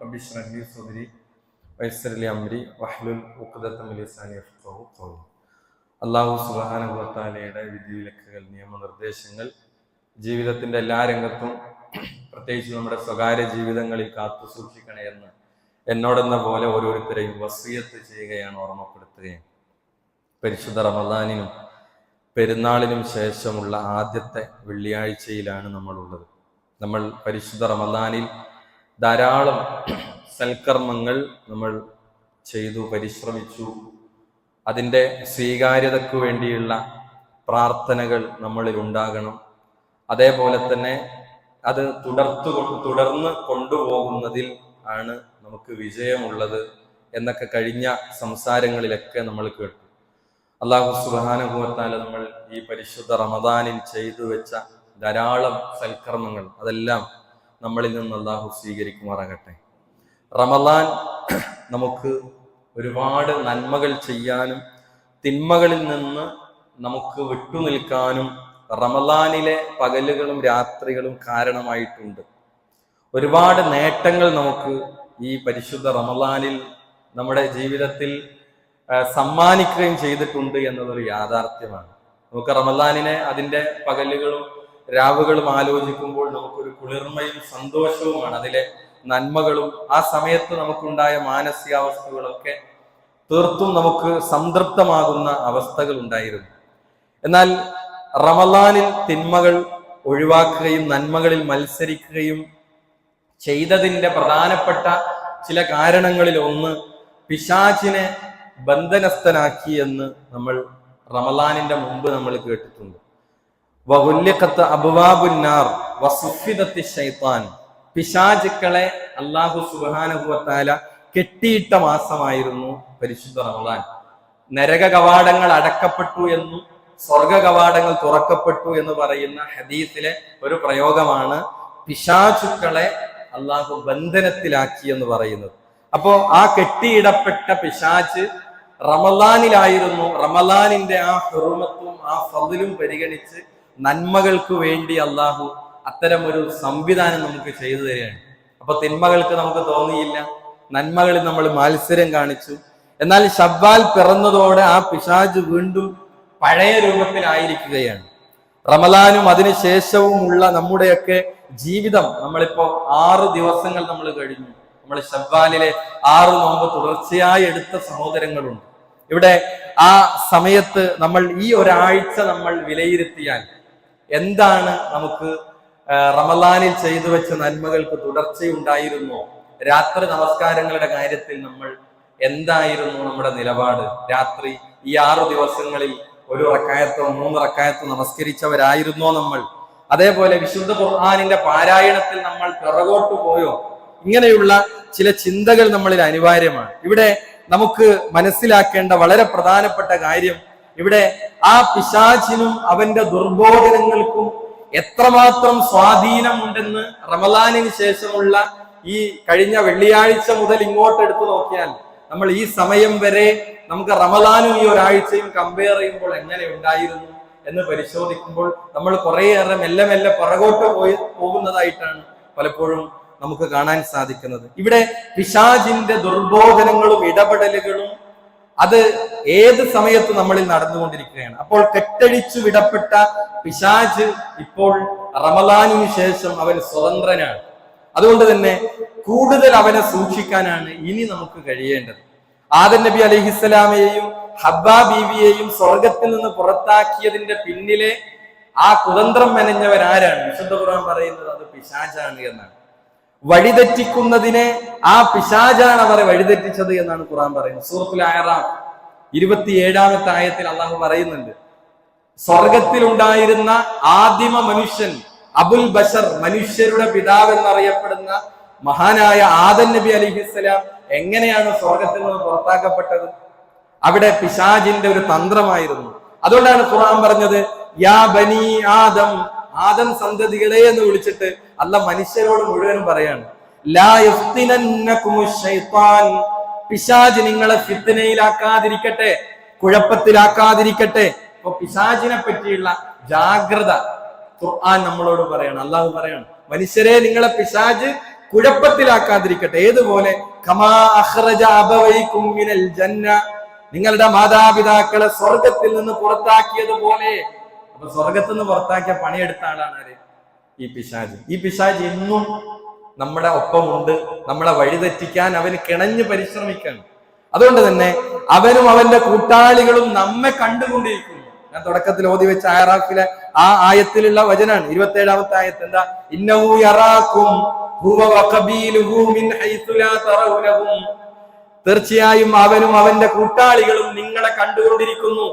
റബ്ബി ഇശ്റഹ് ലി സദ്രി വയസ്സിർ ലി അംരി വഹ്ലുൽ ഉഖ്ദത മിൻ ലിസാനി യഫ്ഖഹു ഖൗലി. അല്ലാഹു സുബ്ഹാനഹു വ തആലയുടെ വിധിവിലക്കുകൾ, നിയമനിർദ്ദേശങ്ങൾ ജീവിതത്തിന്റെ എല്ലാ രംഗത്തും, പ്രത്യേകിച്ച് നമ്മുടെ സ്വകാര്യ ജീവിതങ്ങളിൽ കാത്തു സൂക്ഷിക്കണേ എന്ന് എന്നോടെന്ന പോലെ ഓരോരുത്തരെയും വസിയത്ത് ചെയ്യുകയാണ്, ഓർമ്മപ്പെടുത്തുകയാണ്. പരിശുദ്ധ റമദാനിനും പെരുന്നാളിനും ശേഷമുള്ള ആദ്യത്തെ വെള്ളിയാഴ്ചയിലാണ് നമ്മളുള്ളത്. നമ്മൾ പരിശുദ്ധ റമദാനിൽ ധാരാളം സൽക്കർമ്മങ്ങൾ നമ്മൾ ചെയ്തു, പരിശ്രമിച്ചു. അതിൻ്റെ സ്വീകാര്യതയ്ക്കു വേണ്ടിയുള്ള പ്രാർത്ഥനകൾ നമ്മളിൽ ഉണ്ടാകണം. അതേപോലെ തന്നെ അത് തുടർന്ന് കൊണ്ടുപോകുന്നതിൽ ആണ് നമുക്ക് വിജയമുള്ളത് എന്നൊക്കെ കഴിഞ്ഞ സംസാരങ്ങളിലൊക്കെ നമ്മൾ കേട്ടു. അല്ലാഹു സുബ്ഹാനഹു വ തആല നമ്മൾ ഈ പരിശുദ്ധ റമദാനിൽ ചെയ്തു വെച്ച ധാരാളം സൽക്കർമ്മങ്ങൾ അതെല്ലാം നമ്മളിൽ നിന്ന് അല്ലാഹു സ്വീകരിക്കുമാറാകട്ടെ. റമദാൻ നമുക്ക് ഒരുപാട് നന്മകൾ ചെയ്യാനും തിന്മകളിൽ നിന്ന് നമുക്ക് വിട്ടുനിൽക്കാനും റമദാനിലെ പകലുകളും രാത്രികളും കാരണമായിട്ടുണ്ട്. ഒരുപാട് നേട്ടങ്ങൾ നമുക്ക് ഈ പരിശുദ്ധ റമദാനിൽ നമ്മുടെ ജീവിതത്തിൽ സമ്മാനിക്കുകയും ചെയ്തിട്ടുണ്ട് എന്നതൊരു യാഥാർത്ഥ്യമാണ്. നമുക്ക് റമദാനിനെ അതിൻ്റെ പകലുകളും രാവുകളും ആലോചിക്കുമ്പോൾ നമുക്കൊരു കുളിർമയും സന്തോഷവുമാണ്. അതിലെ നന്മകളും ആ സമയത്ത് നമുക്കുണ്ടായ മാനസികാവസ്ഥകളൊക്കെ തീർത്തും നമുക്ക് സംതൃപ്തമാകുന്ന അവസ്ഥകൾ ഉണ്ടായിരുന്നു. എന്നാൽ റമദാനിൽ തിന്മകൾ ഒഴിവാക്കുകയും നന്മകളിൽ മത്സരിക്കുകയും ചെയ്തതിൻ്റെ പ്രധാനപ്പെട്ട ചില കാരണങ്ങളിൽ ഒന്ന് പിശാചിനെ ബന്ധനസ്ഥനാക്കി എന്ന് നമ്മൾ റമദാനിന്റെ മുമ്പ് നമ്മൾ കേട്ടിട്ടുണ്ട്. വഹുല്ലിഖത്ത് അബ്വാബുന്നാർ വസുഫിദത്തി ശൈത്താൻ. പിശാചുക്കളെ അല്ലാഹു സുബ്ഹാനഹു വ തആല കെട്ടിയിട്ട മാസമായിരുന്നു പരിശുദ്ധ റമദാൻ. നരക കവാടങ്ങൾ അടക്കപ്പെട്ടു എന്നും സ്വർഗ കവാടങ്ങൾ തുറക്കപ്പെട്ടു എന്ന് പറയുന്ന ഹദീസിലെ ഒരു പ്രയോഗമാണ് പിശാചുക്കളെ അല്ലാഹു ബന്ധനത്തിലാക്കി എന്ന് പറയുന്നത്. അപ്പോ ആ കെട്ടിയിടപ്പെട്ട പിശാച് റമദാനിലായിരുന്നു. റമദാനിന്റെ ആ ഹുർമത്തും ആ ഫദ്ലും പരിഗണിച്ച് നന്മകൾക്ക് വേണ്ടി അല്ലാഹു അത്തരം ഒരു സംവിധാനം നമുക്ക് ചെയ്തു തരികയാണ്. അപ്പൊ തിന്മകൾക്ക് നമുക്ക് തോന്നിയില്ല, നന്മകളിൽ നമ്മൾ മത്സരം കാണിച്ചു. എന്നാൽ ശവ്വാൽ പിറന്നതോടെ ആ പിശാച് വീണ്ടും പഴയ രൂപത്തിലായിരിക്കുകയാണ്. റമദാനും അതിനുശേഷവുമുള്ള നമ്മുടെയൊക്കെ ജീവിതം, നമ്മളിപ്പോ 6 ദിവസങ്ങൾ നമ്മൾ കഴിഞ്ഞു. നമ്മൾ ശവ്വാലിലെ 6 നോമ്പ് തുടർച്ചയായി എടുത്ത സഹോദരങ്ങളുണ്ട്. ഇവിടെ ആ സമയത്ത് നമ്മൾ ഈ ഒരാഴ്ച നമ്മൾ വിലയിരുത്തിയാൽ എന്താണ് നമുക്ക് റമദാനിൽ ചെയ്തു വെച്ച നന്മകൾക്ക് തുടർച്ചയുണ്ടായിരുന്നോ? രാത്രി നമസ്കാരങ്ങളുടെ കാര്യത്തിൽ നമ്മൾ എന്തായിരുന്നു നമ്മുടെ നിലപാട്? രാത്രി ഈ 6 ദിവസങ്ങളിൽ 1 റക്അത്തോ 3 റക്അത്തോ നമസ്കരിച്ചവരായിരുന്നോ നമ്മൾ? അതേപോലെ വിശുദ്ധ ഖുർആനിന്റെ പാരായണത്തിൽ നമ്മൾ പിറകോട്ട് പോയോ? ഇങ്ങനെയുള്ള ചില ചിന്തകൾ നമ്മളിൽ അനിവാര്യമാണ്. ഇവിടെ നമുക്ക് മനസ്സിലാക്കേണ്ട വളരെ പ്രധാനപ്പെട്ട കാര്യം, ഇവിടെ ആ പിശാചിനും അവന്റെ ദുർബോധനങ്ങൾക്കും എത്രമാത്രം സ്വാധീനമുണ്ടെന്ന് റമദാനിന് ശേഷമുള്ള ഈ കഴിഞ്ഞ വെള്ളിയാഴ്ച മുതൽ ഇങ്ങോട്ട് എടുത്തു നോക്കിയാൽ, നമ്മൾ ഈ സമയം വരെ നമുക്ക് റമദാനും ഈ ഒരാഴ്ചയും കമ്പയർ ചെയ്യുമ്പോൾ എങ്ങനെ ഉണ്ടായിരുന്നു എന്ന് പരിശോധിക്കുമ്പോൾ നമ്മൾ കുറേയേറെ മെല്ലെ മെല്ലെ പുറകോട്ട് പോകുന്നതായിട്ടാണ് പലപ്പോഴും നമുക്ക് കാണാൻ സാധിക്കുന്നത്. ഇവിടെ പിശാചിന്റെ ദുർബോധനങ്ങളും ഇടപെടലുകളും അത് ഏത് സമയത്ത് നമ്മളിൽ നടന്നുകൊണ്ടിരിക്കുകയാണ്. അപ്പോൾ കെട്ടഴിച്ചു വിടപ്പെട്ട പിശാച് ഇപ്പോൾ റമദാനിന് ശേഷം അവൻ സ്വതന്ത്രനാണ്. അതുകൊണ്ട് തന്നെ കൂടുതൽ അവനെ സൂക്ഷിക്കാനാണ് ഇനി നമുക്ക് കഴിയേണ്ടത്. ആദം നബി അലൈഹിസ്സലാമയെയും ഹബ്ബാ ബീവിയെയും സ്വർഗത്തിൽ നിന്ന് പുറത്താക്കിയതിന്റെ പിന്നിലെ ആ കുതന്ത്രം മെനഞ്ഞവരാരാണ്? വിശുദ്ധ ഖുർആൻ പറയുന്നത് അത് പിശാചാണ് എന്നാണ്. വഴിതെറ്റിക്കുന്നതിനെ ആ പിശാചാണ് അവരെ വഴിതെറ്റിച്ചത് എന്നാണ് ഖുർആൻ പറയുന്നത്. സൂറത്തുൽ അഅറാഫ് 27-ാമത്തെ ആയത്തിൽ അല്ലാഹു പറയുന്നുണ്ട്, സ്വർഗത്തിലുണ്ടായിരുന്ന ആദിമ മനുഷ്യൻ അബുൽ ബശർ, മനുഷ്യരുടെ പിതാവ് എന്നറിയപ്പെടുന്ന മഹാനായ ആദം നബി അലൈഹിസ്സലാം എങ്ങനെയാണ് സ്വർഗത്തിൽ നിന്ന് പുറത്താക്കപ്പെട്ടത്? അവിടെ പിശാചിന്റെ ഒരു തന്ത്രമായിരുന്നു. അതുകൊണ്ടാണ് ഖുർആൻ പറഞ്ഞത് യാ ബനി ആദം, ആദം സന്തതികളെ എന്ന് വിളിച്ചിട്ട് അല്ല മനുഷ്യരോട് മുഴുവനും പറയാണ്, ലാ യഫ്തിനന്നകുമുശ് ശൈത്താൻ, പിശാച് നിങ്ങളെ ഫിത്നയിലാക്കാതിരിക്കട്ടെ, കുഴപ്പത്തിലാക്കാതിരിക്കട്ടെ. അപ്പൊ പിശാചിനെ പറ്റിയുള്ള ജാഗ്രത ഖുർആൻ നമ്മളോട് പറയാണ്, അല്ലാഹു പറയാണ്, മനുഷ്യരെ നിങ്ങളെ പിശാച് കുഴപ്പത്തിലാക്കാതിരിക്കട്ടെ. ഏതുപോലെ കമാ അഖ്റജ അബവൈകും മിനൽ ജന്ന, നിങ്ങളുടെ മാതാപിതാക്കളെ സ്വർഗത്തിൽ നിന്ന് പുറത്താക്കിയതുപോലെ. അപ്പൊ സ്വർഗത്തിൽ നിന്ന് പുറത്താക്കിയ പണിയെടുത്ത ആളാണ് ആര്? ഈ പിശാച്. ഈ പിശാച് ഇന്നും നമ്മുടെ ഒപ്പമുണ്ട്. നമ്മളെ വഴിതെറ്റിക്കാൻ അവന് കിണഞ്ഞ് പരിശ്രമിക്കാണ്. അതുകൊണ്ട് തന്നെ അവനും അവന്റെ കൂട്ടാളികളും നമ്മെ കണ്ടുകൊണ്ടിരിക്കുന്നു. ഞാൻ തുടക്കത്തിൽ ഓതി വെച്ച ആറാഫിലെ ആ ആയത്തിലുള്ള വചനാണ്, 27-ാമത്തെ ആയത്ത്. എന്താ? ഇന്നഹു യറാക്കും ഹുവ വഖബീലുഹു മിൻ ഹൈതു ലാ തറൗനഹും, തീർച്ചയായും അവനും അവന്റെ കൂട്ടാളികളും നിങ്ങളെ കണ്ടുകൊണ്ടിരിക്കുന്നു.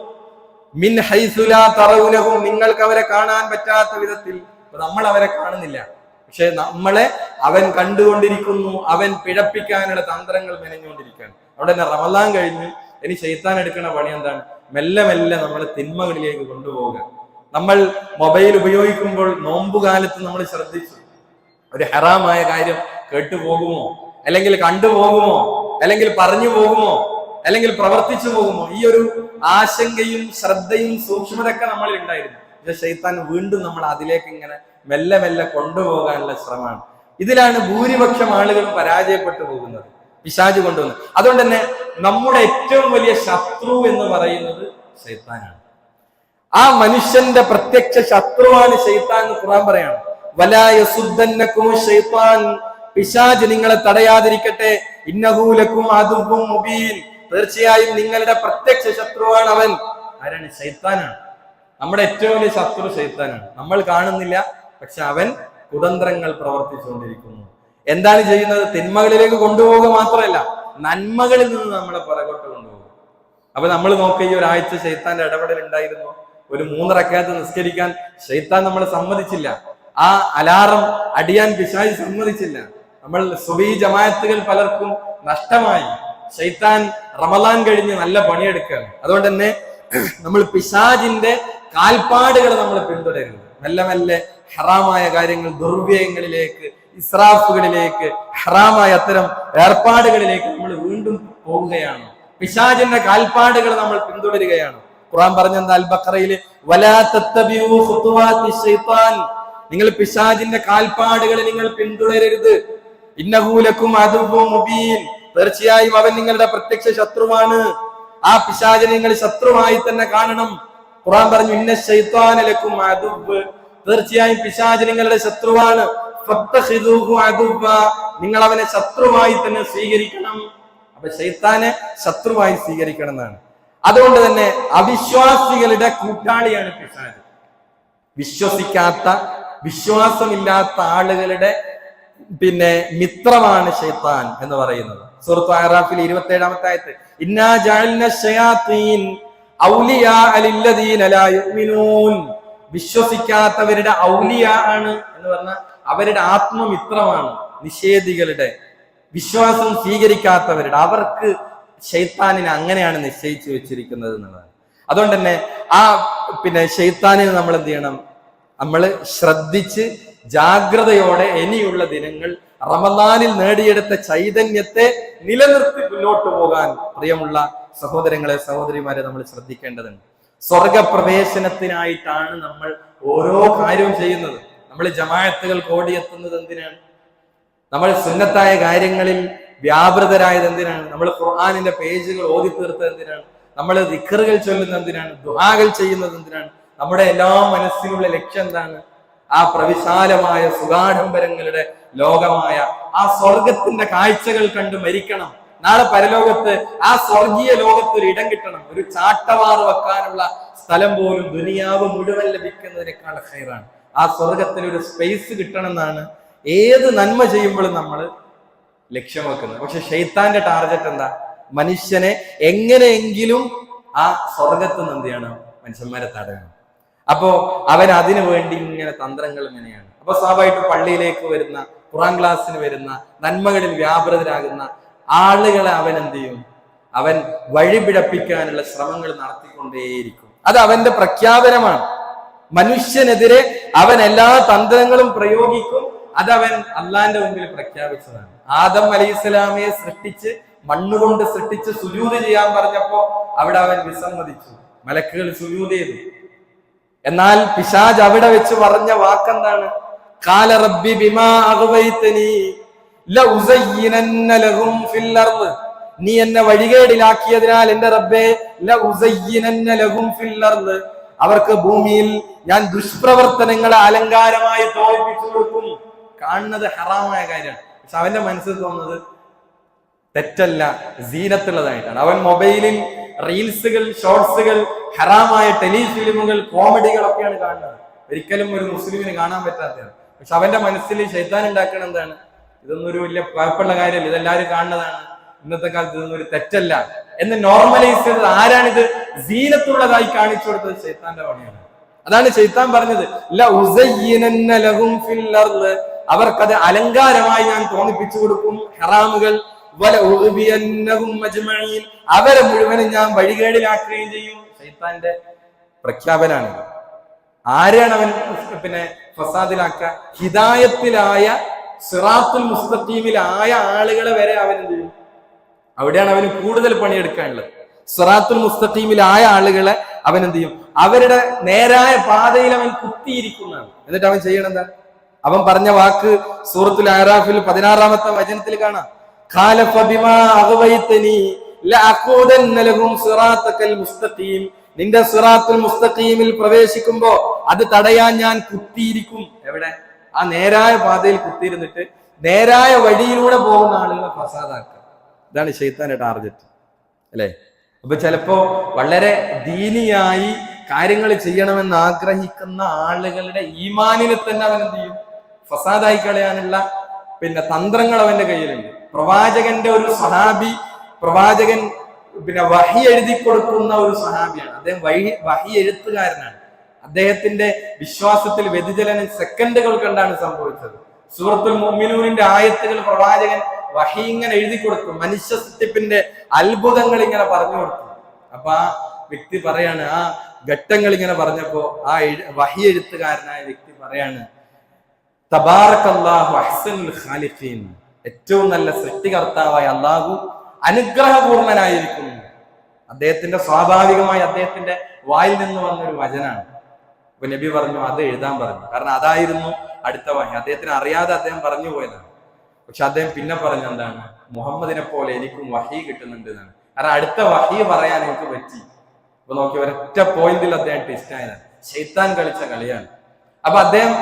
മിൻ ഹൈതു ലാ തറൗനഹും, നിങ്ങൾക്ക് അവരെ കാണാൻ പറ്റാത്ത വിധത്തിൽ. നമ്മൾ അവരെ കാണുന്നില്ല, പക്ഷെ നമ്മളെ അവൻ കണ്ടുകൊണ്ടിരിക്കുന്നു. അവൻ പിഴപ്പിക്കാനുള്ള തന്ത്രങ്ങൾ മെനഞ്ഞുകൊണ്ടിരിക്കുകയാണ്. അവിടെ തന്നെ റമദാൻ കഴിഞ്ഞ് ഇനി ശൈത്താൻ എടുക്കുന്ന പണി എന്താണ്? മെല്ലെ മെല്ലെ നമ്മളെ തിന്മകളിലേക്ക് കൊണ്ടുപോവുക. നമ്മൾ മൊബൈൽ ഉപയോഗിക്കുമ്പോൾ നോമ്പുകാലത്ത് നമ്മൾ ശ്രദ്ധിച്ചു, ഒരു ഹറാമായ കാര്യം കേട്ടുപോകുമോ, അല്ലെങ്കിൽ കണ്ടുപോകുമോ, അല്ലെങ്കിൽ പറഞ്ഞു പോകുമോ, അല്ലെങ്കിൽ പ്രവർത്തിച്ചു പോകുമോ? ഈ ഒരു ആശങ്കയും ശ്രദ്ധയും സൂക്ഷ്മതയൊക്കെ നമ്മളിൽ ഉണ്ടായിരുന്നു. പക്ഷെ ശൈത്താൻ വീണ്ടും നമ്മൾ അതിലേക്ക് ഇങ്ങനെ മെല്ലെ മെല്ലെ കൊണ്ടുപോകാനുള്ള ശ്രമമാണ്. ഇതിലാണ് ഭൂരിപക്ഷം ആളുകളും പരാജയപ്പെട്ടു പോകുന്നത്, പിശാച് കൊണ്ടുവന്നത്. അതുകൊണ്ട് തന്നെ നമ്മുടെ ഏറ്റവും വലിയ ശത്രു എന്ന് പറയുന്നത് ശൈത്താനാണ്. ആ മനുഷ്യന്റെ പ്രത്യക്ഷ ശത്രുവാണ് ശൈത്താൻ എന്ന് ഖുർആൻ പറയാണ്. വലാ യസുദ്ദന്നകും ശൈത്താൻ, പിശാച് നിങ്ങളെ തടയാതിരിക്കട്ടെ. ഇന്നഹു ലക്കും അദുവ്വും മുബീൻ, തീർച്ചയായും നിങ്ങളുടെ പ്രത്യക്ഷ ശത്രുവാണ് അവൻ. ആരാണ്? ശൈത്താനാണ്. നമ്മുടെ ഏറ്റവും വലിയ ശത്രു ശൈത്താനാണ്. നമ്മൾ കാണുന്നില്ല, പക്ഷെ അവൻ കുതന്ത്രങ്ങൾ പ്രവർത്തിച്ചുകൊണ്ടിരിക്കുന്നു. എന്താണ് ചെയ്യുന്നത്? തിന്മകളിലേക്ക് കൊണ്ടുപോകുക മാത്രമല്ല, നന്മകളിൽ നിന്ന് നമ്മളെ പുറകോട്ട് കൊണ്ടുപോകും. അപ്പൊ നമ്മൾ നോക്കുക, ഈ ഒരാഴ്ച ശൈത്താന്റെ ഇടപെടൽ ഉണ്ടായിരുന്നു. ഒരു 3 റക്അത്ത് നിസ്കരിക്കാൻ ശൈത്താൻ നമ്മളെ സമ്മതിച്ചില്ല. ആ അലാറം അടിയാൻ പിശാച് സമ്മതിച്ചില്ല. നമ്മൾ സുബഹി ജമാഅത്തുകൾ പലർക്കും നഷ്ടമായി. ശൈത്താൻ റമദാൻ കഴിഞ്ഞ് നല്ല പണിയെടുക്കുകയാണ്. അതുകൊണ്ട് തന്നെ നമ്മൾ പിശാചിന്റെ കാൽപ്പാടുകൾ നമ്മൾ പിന്തുടരുന്നത്. മെല്ലെ മെല്ലെ ഹറാമായ കാര്യങ്ങൾ, ദുർവ്യയങ്ങളിലേക്ക്, ഇസ്രാഫുകളിലേക്ക്, ഹറാമായ അത്തരം ഏർപ്പാടുകളിലേക്ക് നമ്മൾ വീണ്ടും പോവുകയാണ്. പിശാചിന്റെ കാൽപ്പാടുകൾ നമ്മൾ പിന്തുടരുകയാണ്. ഖുർആൻ പറഞ്ഞെന്താ? അൽ ബഖറയിൽ വലാ തത്തബിഉ ഖുതുവാതി ശൈത്താൻ, നിങ്ങൾ പിശാചിന്റെ കാൽപ്പാടുകൾ നിങ്ങൾ പിന്തുടരരുത്. ഇന്നഹു ലക്കും അദുവ്വും മുബീൻ, തീർച്ചയായും അവൻ നിങ്ങളുടെ പ്രത്യക്ഷ ശത്രുവാണ്. ആ പിശാചിനെ നിങ്ങൾ ശത്രുവായി തന്നെ കാണണം. ഖുർആൻ പറഞ്ഞു ഇന്ന ശൈത്താന ലക്കും അദുവ്വ്, തീർച്ചയായും പിശാച് നിങ്ങളുടെ ശത്രുവാണ്. ഫത്തഖിദൂഹു അദുവ്വ, നിങ്ങൾ അവനെ ശത്രുവായി തന്നെ സ്വീകരിക്കണം. അപ്പൊ ശൈത്താനെ ശത്രുവായി സ്വീകരിക്കണം എന്നാണ്. അതുകൊണ്ട് തന്നെ അവിശ്വാസികളുടെ കൂട്ടാളിയാണ് പിശാച്. വിശ്വസിക്കാത്ത, വിശ്വാസമില്ലാത്ത ആളുകളുടെ മിത്രമാണ് ശൈത്താൻ എന്ന് പറയുന്നത്. സൂറത്ത് അറാഫിൽ 27-ാമത്തെ ആയത്ത്, ഇന്നാ ജഅൽന ശയാത്തീൻ ഔലിയാ ലില്ലദീന ലാ യുഅ്മിനൂൻ, വിശ്വസിക്കാത്തവരുടെ ഔലിയാ ആണ് എന്ന് പറഞ്ഞാൽ അവരുടെ ആത്മമിത്രമാണ്. നിഷേധികളുടെ, വിശ്വാസം സ്വീകരിക്കാത്തവരുടെ, അവർക്ക് ശൈത്താനിനെ അങ്ങനെയാണ് നിശ്ചയിച്ചു വെച്ചിരിക്കുന്നത് എന്നുള്ളതാണ്. അതുകൊണ്ട് തന്നെ ആ ശൈത്താനിനെ നമ്മൾ എന്ത് ചെയ്യണം? നമ്മൾ ശ്രദ്ധിച്ച് ജാഗ്രതയോടെ ഇനിയുള്ള ദിനങ്ങൾ റമദാനിൽ നേടിയെടുത്ത ചൈതന്യത്തെ നിലനിർത്തി മുന്നോട്ട് പോകാൻ പ്രിയമുള്ള സഹോദരങ്ങളെ, സഹോദരിമാരെ, നമ്മൾ ശ്രദ്ധിക്കേണ്ടതുണ്ട്. സ്വർഗപ്രവേശനത്തിനായിട്ടാണ് നമ്മൾ ഓരോ കാര്യവും ചെയ്യുന്നത്. നമ്മൾ ജമാഅത്തുകൾ ഓടിയെത്തുന്നത് എന്തിനാണ്? നമ്മൾ സുന്നത്തായ കാര്യങ്ങളിൽ വ്യാപൃതരായത് എന്തിനാണ്? നമ്മൾ ഖുർആനിന്റെ പേജുകൾ ഓതി തീർത്തത് എന്തിനാണ്? നമ്മൾ ദിക്റുകൾ ചൊല്ലുന്നത് എന്തിനാണ്? ദുആകൾ ചെയ്യുന്നത് എന്തിനാണ്? നമ്മുടെ എല്ലാ മനസ്സിലുള്ള ലക്ഷ്യം എന്താണ്? ആ പ്രവിശാലമായ സുഗാഡംബരങ്ങളുടെ ലോകമായ ആ സ്വർഗത്തിന്റെ കാഴ്ചകൾ കണ്ട് മരിക്കണം. നാളെ പരലോകത്ത് ആ സ്വർഗീയ ലോകത്ത് ഒരു ഇടം കിട്ടണം. ഒരു ചാട്ടവാറ് വെക്കാനുള്ള സ്ഥലം പോലും ദുനിയാവ് മുഴുവൻ ലഭിക്കുന്നതിനേക്കാൾ ഹൈറാണ്. ആ സ്വർഗത്തിൽ ഒരു സ്പേസ് കിട്ടണം എന്നാണ് ഏത് നന്മ ചെയ്യുമ്പോഴും നമ്മൾ ലക്ഷ്യം വെക്കുന്നത്. പക്ഷെ ശൈത്താന്റെ ടാർഗറ്റ് എന്താ? മനുഷ്യനെ എങ്ങനെയെങ്കിലും ആ സ്വർഗത്ത് നിന്ന് എന്ത് ചെയ്യണം? മനുഷ്യന്മാരെ തടയണം. അപ്പോ അവൻ അതിനു വേണ്ടി ഇങ്ങനെ തന്ത്രങ്ങൾ ഇങ്ങനെയാണ്. അപ്പൊ സ്വാഭാവികമായിട്ടും പള്ളിയിലേക്ക് വരുന്ന, ഖുർആൻ ക്ലാസ്സിന് വരുന്ന, നന്മകളിൽ വ്യാപൃതരാകുന്ന ആളുകളെ അവൻ എന്ത് ചെയ്യും? അവൻ വഴിപിഴപ്പിക്കാനുള്ള ശ്രമങ്ങൾ നടത്തിക്കൊണ്ടേയിരിക്കും. അത് അവന്റെ പ്രഖ്യാപനമാണ്. മനുഷ്യനെതിരെ അവൻ എല്ലാ തന്ത്രങ്ങളും പ്രയോഗിക്കും. അതവൻ അള്ളാന്റെ മുമ്പിൽ പ്രഖ്യാപിച്ചതാണ്. ആദം അലൈഹിസ്സലാമയെ സൃഷ്ടിച്ച്, മണ്ണുകൊണ്ട് സൃഷ്ടിച്ച് സുജൂദ് ചെയ്യാൻ പറഞ്ഞപ്പോ അവിടെ അവൻ വിസമ്മതിച്ചു. മലക്കുകൾ സുജൂദ് ചെയ്തു. എന്നാൽ പിശാച് അവിടെ വെച്ച് പറഞ്ഞ വാക്കെന്താണ്? ഖാല റബ്ബി ബിമാ അഗ്വൈതനി, ലഉസയ്യിനന്ന ലഹും ഫിൽ അർദ്, നീ എന്നെ വഴികേടിലാക്കിയതിനാൽ എന്റെ റബ്ബേ ലഉസയ്യിനന്ന ലഹും ഫിൽ അർദ്, അവർക്ക് ഭൂമിയിൽ ഞാൻ ദുഷ്പ്രവർത്തനങ്ങളെ അലങ്കാരമായി തോന്നിപ്പിച്ചു കൊടുക്കും. കാണുന്നത് ഹറാമായ കാര്യമാണ്, പക്ഷെ അവന്റെ മനസ്സിൽ തോന്നുന്നത് തെറ്റല്ല, സീനത്തുള്ളതായിട്ടാണ്. അവൻ മൊബൈലിൽ റീൽസുകൾ, ഷോർട്സുകൾ, ഹറാമായ ടെലിഫിലിമുകൾ, കോമഡികളൊക്കെയാണ് കാണുന്നത്. ഒരിക്കലും ഒരു മുസ്ലിമിന് കാണാൻ പറ്റാത്തതാണ്. പക്ഷെ അവന്റെ മനസ്സിൽ ശൈത്താൻ ഉണ്ടാക്കണം എന്താണ്, ഇതൊന്നും ഒരു വലിയ കുഴപ്പമുള്ള കാര്യമല്ല, ഇതെല്ലാവരും കാണുന്നതാണ്, ഇന്നത്തെ കാലത്ത് ഇതൊന്നും ഒരു തെറ്റല്ല എന്ന് നോർമലൈസ് ചെയ്തത് ആരാണിത്? സീനത്തുള്ളതായി കാണിച്ചു കൊടുത്തത് ശൈത്താന്റെ പണിയാണ്. അതാണ് ശൈത്താൻ പറഞ്ഞത്, ലഉസയ്യിനന്ന ലഹും ഫിൽ അർദ്, അവർക്കത് അലങ്കാരമായി ഞാൻ തോന്നിപ്പിച്ചു കൊടുക്കും ഹറാമുകൾ. വലഉബിയന്നഹും അജ്മഈൻ, അവരെ മുഴുവനും ഞാൻ വഴികേടിലാക്കുകയും ചെയ്യും. ശൈത്താന്റെ പ്രഖ്യാപനാണ്. ആരെയാണ് അവൻ ഫസാദിലാക്കുക? ഹിദായത്തിലായ സിറാത്തുൽ മുസ്തഖീമിലായ ആളുകളെ വരെ അവൻ എന്ത് ചെയ്യും? അവിടെയാണ് അവന് കൂടുതൽ പണിയെടുക്കാനുള്ളത്. സിറാത്തുൽ മുസ്തഖീമിലായ ആളുകളെ അവൻ എന്ത് ചെയ്യും? അവരുടെ നേരായ പാതയിൽ അവൻ കുത്തിയിരിക്കുന്നതാണ്. എന്നിട്ട് അവൻ ചെയ്യണെന്താ? അവൻ പറഞ്ഞ വാക്ക് സൂറത്തുൽ അഅറാഫിൽ 16-ാമത്തെ വചനത്തിൽ കാണാം. ഖാലഫ ബിമാ അഗ്വൈതനി ലഅഖൂദന്ന ലഹും സിറാത്തക്കൽ മുസ്തഖീം, നിന്റെ സിറാത്തുൽ മുസ്തഖീമിൽ പ്രവേശിക്കുമ്പോ അത് തടയാൻ ഞാൻ കുത്തിയിരിക്കും. എവിടെ? ആ നേരായ പാതയിൽ കുത്തിയിരുന്നിട്ട് നേരായ വഴിയിലൂടെ പോകുന്ന ആളുകളെ ഫസാദാക്കുക. ഇതാണ് ശൈത്താന്റെ ടാർഗറ്റ്, അല്ലെ? അപ്പൊ ചിലപ്പോ വളരെ ദീനിയായി കാര്യങ്ങൾ ചെയ്യണമെന്ന് ആഗ്രഹിക്കുന്ന ആളുകളുടെ ഈമാനിനെ തന്നെ അവൻ എന്ത് ചെയ്യും? ഫസാദായി കളയാനുള്ള തന്ത്രങ്ങൾ അവന്റെ കയ്യിലുണ്ട്. പ്രവാചകന്റെ ഒരു സഹാബി, പ്രവാചകൻ വഹി എഴുതി കൊടുക്കുന്ന ഒരു സഹാബിയാണ്. അദ്ദേഹം വഹി എഴുത്തുകാരനാണ്. അദ്ദേഹത്തിന്റെ വിശ്വാസത്തിൽ വ്യതിചലനം സെക്കൻഡുകൾ കണ്ടാണ് സംഭവിച്ചത്. സൂറത്തുൽ മുഅ്മിനൂനിന്റെ ആയത്തുകൾ പ്രവാചകൻ വഹി ഇങ്ങനെ എഴുതി കൊടുത്തു, മനുഷ്യ സൃഷ്ടിപ്പിന്റെ അത്ഭുതങ്ങൾ ഇങ്ങനെ പറഞ്ഞു കൊടുത്തു. അപ്പൊ ആ വ്യക്തി പറയാണ്, ആ ഘട്ടങ്ങൾ ഇങ്ങനെ പറഞ്ഞപ്പോ ആ വഹി എഴുത്തുകാരനായ വ്യക്തി പറയാണ്, തബാറകല്ലാഹു അഹ്സനുൽ ഖാലിഖീൻ, ഏറ്റവും നല്ല സൃഷ്ടികർത്താവായ അല്ലാഹു അനുഗ്രഹപൂർണനായിരിക്കുന്നു. അദ്ദേഹത്തിന്റെ സ്വാഭാവികമായി അദ്ദേഹത്തിന്റെ വായിൽ നിന്ന് വന്നൊരു വചനാണ്. അപ്പൊ നബി പറഞ്ഞു അത് എഴുതാൻ പറഞ്ഞു. കാരണം അതായിരുന്നു അടുത്ത വഹി. അദ്ദേഹത്തിന് അറിയാതെ അദ്ദേഹം പറഞ്ഞു പോയതാണ്. പക്ഷെ അദ്ദേഹം പിന്നെ പറഞ്ഞ എന്താണ്? മുഹമ്മദിനെ പോലെ എനിക്കും വഹി കിട്ടുന്നുണ്ട് എന്നാണ്. കാരണം അടുത്ത വഹി പറയാൻ എനിക്ക് പറ്റി. അപ്പൊ നോക്കി, ഒരൊറ്റ പോയിന്റിൽ അദ്ദേഹം ട്വിസ്റ്റ് ആയതാണ്. ശൈത്താൻ കളിച്ച കളിയാണ്. അപ്പൊ അദ്ദേഹം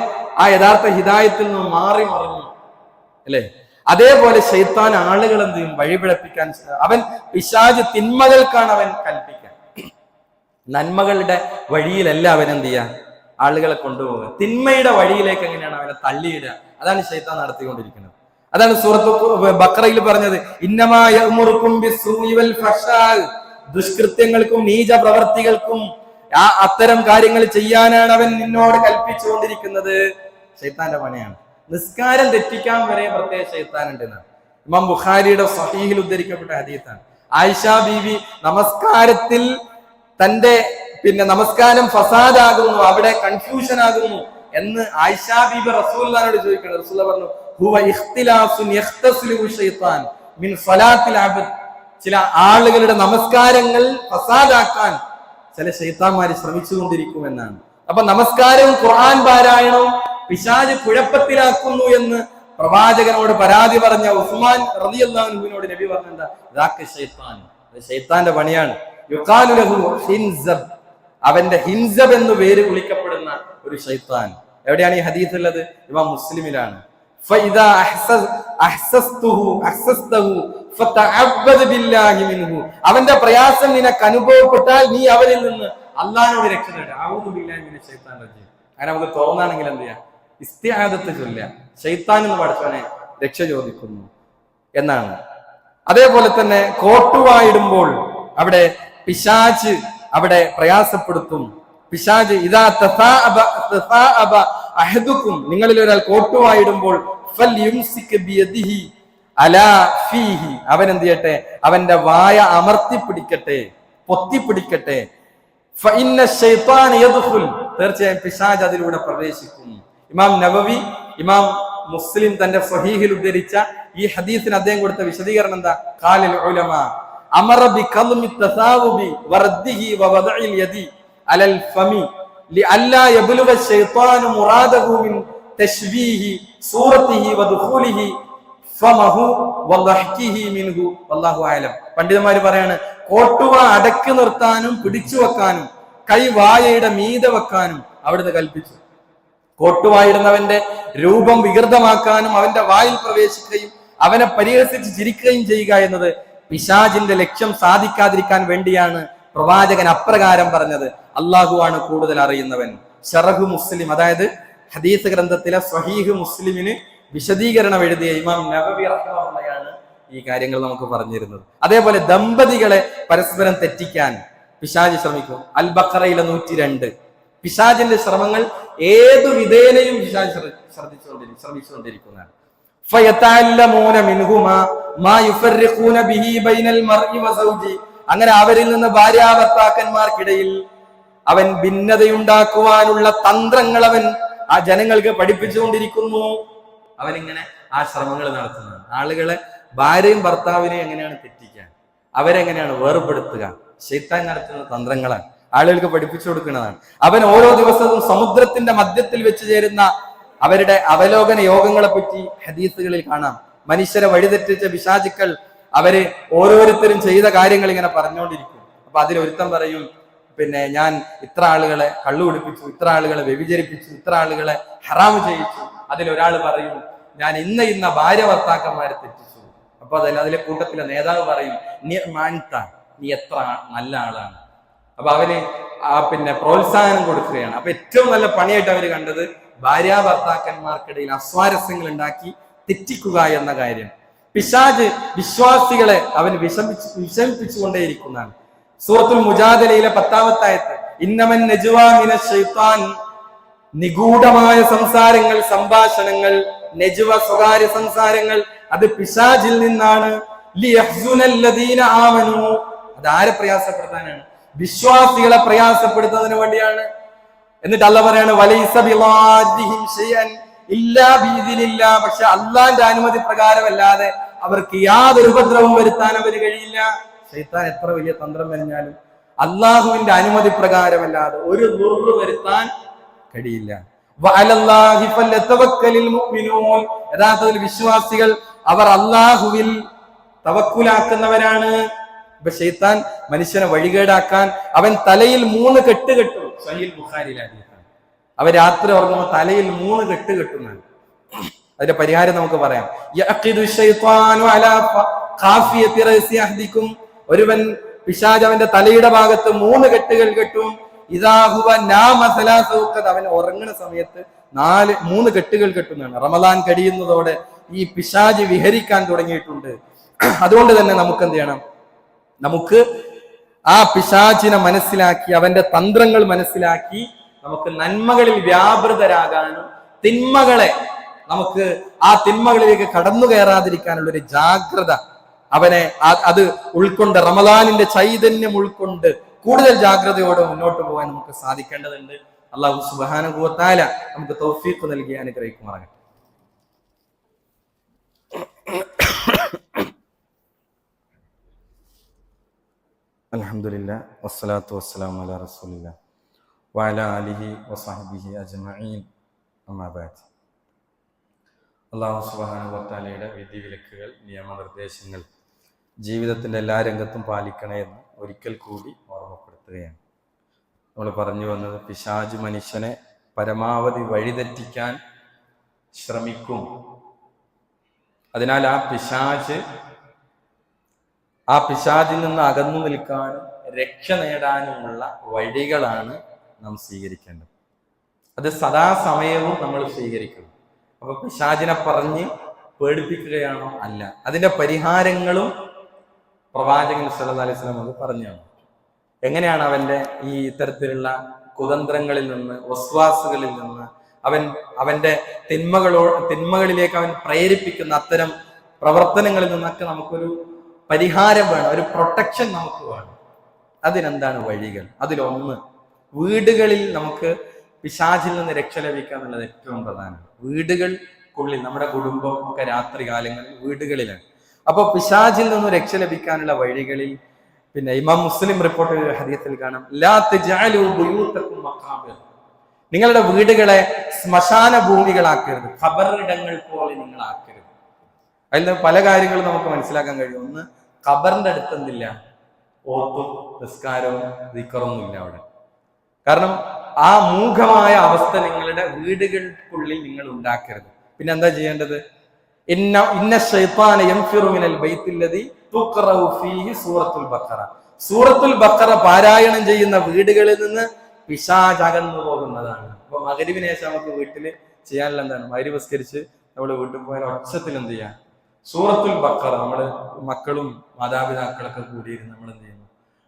ആ യഥാർത്ഥ ഹിദായത്തിൽ നിന്ന് മാറി മറിഞ്ഞു, അല്ലെ? അതേപോലെ ശൈത്താൻ ആളുകൾ എന്ത് ചെയ്യും? വഴിപിഴപ്പിക്കാൻ. അവൻ പിശാച് തിന്മകൾക്കാണ് അവൻ കൽപ്പിക്കാൻ, നന്മകളുടെ വഴിയിലല്ല അവൻ എന്ത് ചെയ്യാ? ആളുകളെ കൊണ്ടുപോകുക. തിന്മയുടെ വഴിയിലേക്ക് എങ്ങനെയാണ് അവനെ തള്ളിയിടുക? അതാണ് ശൈത്താൻ നടത്തിക്കൊണ്ടിരിക്കുന്നത്. അതാണ് സൂറത്ത് ബഖറയിൽ പറഞ്ഞത്, ഇന്നമാ യഅ്മുറുകും ബിസ്സൂഇ വൽ ഫഹ്ശാ, ദുഷ്കൃത്യങ്ങൾക്കും നീച പ്രവർത്തികൾക്കും അത്തരം കാര്യങ്ങൾ ചെയ്യാനാണ് അവൻ നിന്നോട് കൽപ്പിച്ചുകൊണ്ടിരിക്കുന്നത്. ശൈത്താന്റെ പണിയാണ്. നിസ്കാരം തെറ്റിക്കാൻ വരെ പ്രത്യേക ശൈത്താൻ ഉണ്ടെന്നാണ് ഇമാം ബുഖാരിയുടെ സ്വഹീഹിൽ ഉദ്ധരിക്കപ്പെട്ട ഹദീസാണ്. ആയിഷ ബീവി നമസ്കാരത്തിൽ തന്റെ നമസ്കാരം ഫസാദാകുന്നു, അവിടെ കൺഫ്യൂഷൻ ആകുന്നു എന്ന് ആയിഷ ബീബി റസൂലുള്ളാഹിനോട് ചോദിക്കണം. റസൂലുള്ളാഹി പറഞ്ഞു, ഹുവ ഇഖ്തിലാഫുൻ യഖ്തസിലു ശൈത്താൻ മിൻ സ്വലാത്തിൽ അബ്ദ്, ചില ആളുകളുടെ നമസ്കാരങ്ങൾ ഫസാദാക്കാൻ ചില ശൈത്താന്മാര് ശ്രമിച്ചുകൊണ്ടിരിക്കുമെന്നാണ്. അപ്പൊ നമസ്കാരവും ഖുർആൻ പാരായണവും പിശാച് കുഴപ്പത്തിലാക്കുന്നു എന്ന് പ്രവാചകനോട് പരാതി പറഞ്ഞ ഉസ്മാൻ റളിയല്ലാഹു അൻഹുവിനോട് നബി പറഞ്ഞെന്താ? ദാക ശൈത്താൻ, അത് ശൈത്താന്റെ പണിയാണ്. യുഖാലു ലഹു ഹിൻസബ്, അവന്റെ ഹിൻസബ് എന്ന് പേര് വിളിക്കപ്പെടുന്ന ഒരു ശൈത്താൻ. എവിടെയാണ് ഈ ഹദീസ് ഉള്ളത്? ഇമാം മുസ്ലിമിലാണ്. ഫഇദാ അഹ്സസ്തഹു ഫതഅബ്ബദ് ബില്ലാഹി മിൻഹു, അവന്റെ പ്രയാസം നിനക്ക് അനുഭവപ്പെട്ടാൽ നീ അവനിൽ നിന്ന് അല്ലാഹുവോട് രക്ഷ തേടുക. അഊദു ബില്ലാഹി മിനശ് ശൈത്താനിർ റജീം. അങ്ങനെ നമുക്ക് തോന്നാണെങ്കിൽ എന്ത് ചെയ്യാം? ഇസ്തിആദത്ത് ചൊല്ലുക, ശൈത്താൻ എന്ന് പഠിച്ചവനെ രക്ഷ ചോദിക്കുന്നു എന്നാണ്. അതേപോലെ തന്നെ കോട്ടുവായിടുമ്പോൾ അവിടെ പിശാച് അവിടെ പ്രയാസപ്പെടുത്തും. പിശാച് ഇദാ തസാഅബ അഹദുക്കും, നിങ്ങളിൽ ഒരാൾ കോട്ടുവായിടുമ്പോൾ ഫൽയുംസിക് ബിയദിഹി അലാ ഫീഹി, അവൻ എന്ത് ചെയ്യട്ടെ? അവന്റെ വായ അമർത്തിപ്പിടിക്കട്ടെ, പൊത്തിപ്പിടിക്കട്ടെ. ഫഇന്ന ശൈത്താന യദ്ഖുൽ, തീർച്ചയായും പിശാച് അതിലൂടെ പ്രവേശിക്കും. ഇമാം നവവി, ഇമാം മുസ്ലിം തന്റെ സ്വഹീഹിൽ ഉദ്ധരിച്ച ഈ ഹദീസിന് അദ്ദേഹം കൊടുത്ത വിശദീകരണം എന്താ? ഖാലിൽ ഉലമാ അമറ ബിഖൽമി തസാവുബി വറദ്ദിഹി വവദഇൽ യദി അലൽ ഫമി ലിഅല്ലാ യബ്ലുഗ ശൈത്താനു മുറാദഹു മിൻ തശ്ബീഹി സൂറത്തിഹി വദഖൂലിഹി ഫമഹു വളഹ്കിഹി മിൻഹു വല്ലാഹു അഅലം. പണ്ഡിതന്മാര് പറയാണ്, കോട്ടുവ അടക്കി നിർത്താനും പിടിച്ചു വെക്കാനും കൈ വായയുടെ മീതെ വെക്കാനും അവിടുന്ന് കൽപ്പിച്ചു. കോട്ടുവായിടുന്നവന്റെ രൂപം വികൃതമാക്കാനും അവന്റെ വായിൽ പ്രവേശിക്കുകയും അവനെ പരിഹസിച്ച് ചിരിക്കുകയും ചെയ്യുക എന്നത് പിശാചിന്റെ ലക്ഷ്യം സാധിക്കാതിരിക്കാൻ വേണ്ടിയാണ് പ്രവാചകൻ അപ്രകാരം പറഞ്ഞത്. അള്ളാഹുവാണ് കൂടുതൽ അറിയുന്നവൻ. ശറഹു മുസ്ലിം, അതായത് ഹദീസ് ഗ്രന്ഥത്തിലെ സ്വഹീഹ് മുസ്ലിമിന് വിശദീകരണം എഴുതിയ ഇമാം നവവി റഹ്മത്തുള്ളാഹിയാണ് ഈ കാര്യങ്ങൾ നമുക്ക് പറഞ്ഞിരുന്നത്. അതേപോലെ ദമ്പതികളെ പരസ്പരം തെറ്റിക്കാൻ പിശാച് ശ്രമിക്കും. അൽ ബഖറയിലെ 102. പിശാചിന്റെ ശ്രമങ്ങൾ ഏതു വിധേനയും പിശാച് ശ്രമിച്ചുകൊണ്ടിരിക്കുന്നതാണ്. അങ്ങനെ അവരിൽ നിന്ന് ഭാര്യാഭർത്താക്കന്മാർക്കിടയിൽ അവൻ ഭിന്നതയുണ്ടാക്കുവാനുള്ള തന്ത്രങ്ങൾ അവൻ ആ ജനങ്ങൾക്ക് പഠിപ്പിച്ചുകൊണ്ടിരിക്കുന്നു. അവനിങ്ങനെ ആ ശ്രമങ്ങൾ നടത്തുന്നതാണ്. ആളുകളെ, ഭാര്യയും ഭർത്താവിനെയും എങ്ങനെയാണ് തെറ്റിക്കാൻ, അവരെങ്ങനെയാണ് വേർപെടുത്തുക, ശൈത്താൻ നടത്തുന്ന തന്ത്രങ്ങളാണ്, ആളുകൾക്ക് പഠിപ്പിച്ചു കൊടുക്കുന്നതാണ്. അവൻ ഓരോ ദിവസവും സമുദ്രത്തിന്റെ മധ്യത്തിൽ വെച്ച് ചേരുന്ന അവരുടെ അവലോകന യോഗങ്ങളെ പറ്റി ഹദീസുകളിൽ കാണാം. മനുഷ്യരെ വഴിതെറ്റിച്ച പിശാചുക്കൾ അവര് ഓരോരുത്തരും ചെയ്ത കാര്യങ്ങൾ ഇങ്ങനെ പറഞ്ഞുകൊണ്ടിരിക്കും. അപ്പൊ അതിലൊരുത്തൻ പറയും, പിന്നെ ഞാൻ ഇത്ര ആളുകളെ കള്ളു കുടിപ്പിച്ചു, ഇത്ര ആളുകളെ വ്യഭിചരിപ്പിച്ചു, ഇത്ര ആളുകളെ ഹറാമ് ചെയ്യിച്ചു. അതിലൊരാൾ പറയും, ഞാൻ ഇന്ന ഭാര്യ ഭർത്താക്കന്മാരെ തെറ്റിച്ചു. അപ്പൊ അതിലെ കൂട്ടത്തിലെ നേതാവ് പറയും, നീ എത്ര നല്ല ആളാണ്. അപ്പൊ അവന് പിന്നെ പ്രോത്സാഹനം കൊടുക്കുകയാണ്. അപ്പൊ ഏറ്റവും നല്ല പണിയായിട്ട് അവര് കണ്ടത് ഭാര്യ ഭർത്താക്കന്മാർക്കിടയിൽ അസ്വാരസ്യങ്ങൾ ഉണ്ടാക്കി തെറ്റിക്കുക എന്ന കാര്യം. പിശാച് വിശ്വാസികളെ അവൻ വിഷമിപ്പിച്ചുകൊണ്ടേയിരിക്കുന്നതാണ്. സൂറത്തുൽ മുജാദലയിലെ 10-ാമത്തെ ആയത്ത്, ഇന്നമൻ നജ്വാ മിനശ് ശൈത്താൻ, നിഗൂഢമായ സംസാരങ്ങൾ, സംഭാഷണങ്ങൾ, നജ്വ സ്വകാര്യ സംസാരങ്ങൾ, അത് പിശാചിൽ നിന്നാണ്. ലിയഹ്സുനല്ലദീന ആമനു, അതാരെ പ്രയാസപ്പെടുത്താനാണ്? വിശ്വാസികളെ പ്രയാസപ്പെടുത്തുന്നതിന് വേണ്ടിയാണ്. എന്നിട്ട് അല്ലാഹ് പറയാണ്, വലൈസ ബിളാദിഹിം ശൈഅൻ ഇല്ലാ ബിഇദ്നില്ലാ, പക്ഷെ അല്ലാഹുവിന്റെ അനുമതി പ്രകാരമല്ലാതെ അവർക്ക് യാതൊരു ഉപദ്രവവും വരുത്താൻ അവന് കഴിയില്ല. ശൈത്താൻ എത്ര വലിയ തന്ത്രം പറഞ്ഞാലും അള്ളാഹുവിന്റെ അനുമതി പ്രകാരമല്ലാതെ ഒരു ദുർറ് വരുത്താൻ കഴിയില്ല. വഅലല്ലാഹി ഫല്യതവക്കലിൽ മുഅ്മിനൂൻ, യഥാർത്ഥത്തിൽ വിശ്വാസികൾ അവർ അള്ളാഹുവിൽ തവക്കുലാക്കുന്നവരാണ്. ഇപ്പൊ ശൈത്താൻ മനുഷ്യനെ വഴികേടാക്കാൻ അവൻ തലയിൽ 3 കെട്ട് കെട്ടും. സഹീഹ് ബുഖാരിയിലെ ഹദീസാണ്. അവൻ രാത്രി ഉറങ്ങുമ്പോൾ തലയിൽ 3 കെട്ട് കെട്ടുന്നതാണ്. അതിന്റെ പരിഹാരം നമുക്ക് പറയാം. യഅഖിദു ശൈത്വാനു അലാ ഖാഫിയത്തി റഅസി അഹദികും, ഒരുവൻ പിശാച് അവന്റെ തലയുടെ ഭാഗത്ത് 3 കെട്ടുകൾ കെട്ടും. ഇദാ ഹുവ നാമ സലാസ വഖത്, അവൻ ഉറങ്ങുന്ന സമയത്ത് 3 കെട്ടുകൾ കെട്ടുന്നതാണ്. റമദാൻ കഴിയുന്നതോടെ ഈ പിശാച് വിഹരിക്കാൻ തുടങ്ങിയിട്ടുണ്ട്. അതുകൊണ്ട് തന്നെ നമുക്ക് എന്ത് ചെയ്യണം? നമുക്ക് ആ പിശാചിനെ മനസ്സിലാക്കി, അവന്റെ തന്ത്രങ്ങൾ മനസ്സിലാക്കി, നമുക്ക് നന്മകളിൽ വ്യാപൃതരാകാനും തിന്മകളെ നമുക്ക് ആ തിന്മകളിലേക്ക് കടന്നു കയറാതിരിക്കാനുള്ള ഒരു ജാഗ്രത, അവനെ അത് ഉൾക്കൊണ്ട്, റമദാനിന്റെ ചൈതന്യം ഉൾക്കൊണ്ട് കൂടുതൽ ജാഗ്രതയോടെ മുന്നോട്ട് പോകാൻ നമുക്ക് സാധിക്കേണ്ടതുണ്ട്. അല്ലാഹു സുബ്ഹാനഹു വ തആല നമുക്ക് തൗഫീഖ് നൽകി അനുഗ്രഹിക്കുമാറാകട്ടെ. അൽഹംദുലില്ലാഹ് വസ്സലാത്തു വസ്സലാമു അലാ റസൂലില്ലാഹ് വഅലാ ആലിഹി വസഹ്ബിഹി അജ്മഈൻ. അമ്മാ ബഅദ്. അല്ലാഹു സുബ്ഹാനഹു വ തആലയുടെ വിധിവിലക്കുകൾ, നിയമനിർദ്ദേശങ്ങൾ ജീവിതത്തിന്റെ എല്ലാ രംഗത്തും പാലിക്കണേ എന്ന് ഒരിക്കൽ കൂടി ഓർമ്മപ്പെടുത്തുകയാണ്. നമ്മൾ പറഞ്ഞു വന്നത്, പിശാച് മനുഷ്യനെ പരമാവധി വഴിതെറ്റിക്കാൻ ശ്രമിക്കും. അതിനാൽ ആ പിശാചിൽ നിന്ന് അകന്നു നിൽക്കാനും രക്ഷ നേടാനുമുള്ള വഴികളാണ് നാം സ്വീകരിക്കേണ്ടത്. അത് സദാസമയവും നമ്മൾ സ്വീകരിക്കണം. അപ്പൊ പിശാചിനെ പറഞ്ഞ് പേടിപ്പിക്കുകയാണോ? അല്ല. അതിന്റെ പരിഹാരങ്ങളും പ്രവാചകൻ സല്ലല്ലാഹു അലൈഹി വസല്ലം നമുക്ക് പറഞ്ഞു തന്നു. എങ്ങനെയാണ് അവന്റെ ഈ ഇത്തരത്തിലുള്ള കുതന്ത്രങ്ങളിൽ നിന്ന്, വസ്വാസുകളിൽ നിന്ന്, അവന്റെ തിന്മകളിലേക്ക് അവൻ പ്രേരിപ്പിക്കുന്ന അത്തരം പ്രവർത്തനങ്ങളിൽ നിന്നൊക്കെ നമുക്കൊരു പരിഹാരം വേണം, ഒരു പ്രൊട്ടക്ഷൻ നമുക്ക് വേണം. അതിനെന്താണ് വഴികൾ? അതിലൊന്ന്, വീടുകളിൽ നമുക്ക് പിശാചിൽ നിന്ന് രക്ഷ ലഭിക്കുക എന്നുള്ളത് ഏറ്റവും പ്രധാനം. വീടുകൾക്കുള്ളിൽ, നമ്മുടെ കുടുംബം ഒക്കെ രാത്രി കാലങ്ങളിൽ വീടുകളിലാണ്. അപ്പൊ പിശാചിൽ നിന്ന് രക്ഷ ലഭിക്കാനുള്ള വഴികളിൽ പിന്നെ ഇമാം മുസ്ലിം റിപ്പോർട്ട് ചെയ്ത ഹദീസിൽ കാണാം, ലാ തജഅലു ബുയൂതകും മഖാബിർ, നിങ്ങളുടെ വീടുകളെ ശ്മശാന ഭൂമികളാക്കരുത്, ഖബറിടങ്ങൾ പോലെ നിങ്ങൾ ആക്കരുത്. അതിൽ നിന്ന് പല കാര്യങ്ങളും നമുക്ക് മനസ്സിലാക്കാൻ കഴിയും. ഒന്ന്, ഖബറിന്റെ അടുത്ത് എന്തില്ല, ഓത്തും നിസ്കാരവും ദിക്റൊന്നും ഇല്ല അവിടെ. കാരണം ആ മൂഢമായ അവസ്ഥ നിങ്ങളുടെ വീടുകൾക്കുള്ളിൽ നിങ്ങൾ ഉണ്ടാക്കരുത്. പിന്നെ എന്താ ചെയ്യേണ്ടത്? ഇന്ന ശൈത്താന യൻഫിറു മിനൽ ബൈത്തില്ലദി തുഖറഉ ഫീഹി സൂറത്തുൽ ബഖറ. സൂറത്തുൽ ബഖറ പാരായണം ചെയ്യുന്ന വീടുകളിൽ നിന്ന് പിശാച് അകന്നു പോകുന്നതാണ്. അപ്പൊ മഗ്‌രിബിന് ശേഷം നമുക്ക് വീട്ടില് ചെയ്യാനുള്ള എന്താണ്? മഗ്‌രിബ് നിസ്കരിച്ച് നമ്മൾ വീട്ടിൽ പോയാൽ ഒച്ചത്തിൽ എന്ത് ചെയ്യാം? സൂറത്തുൽ ബഖറ നമ്മള് മക്കളും മാതാപിതാക്കളൊക്കെ കൂടിയിരുന്ന് നമ്മൾ എന്ത് ചെയ്യുന്നു?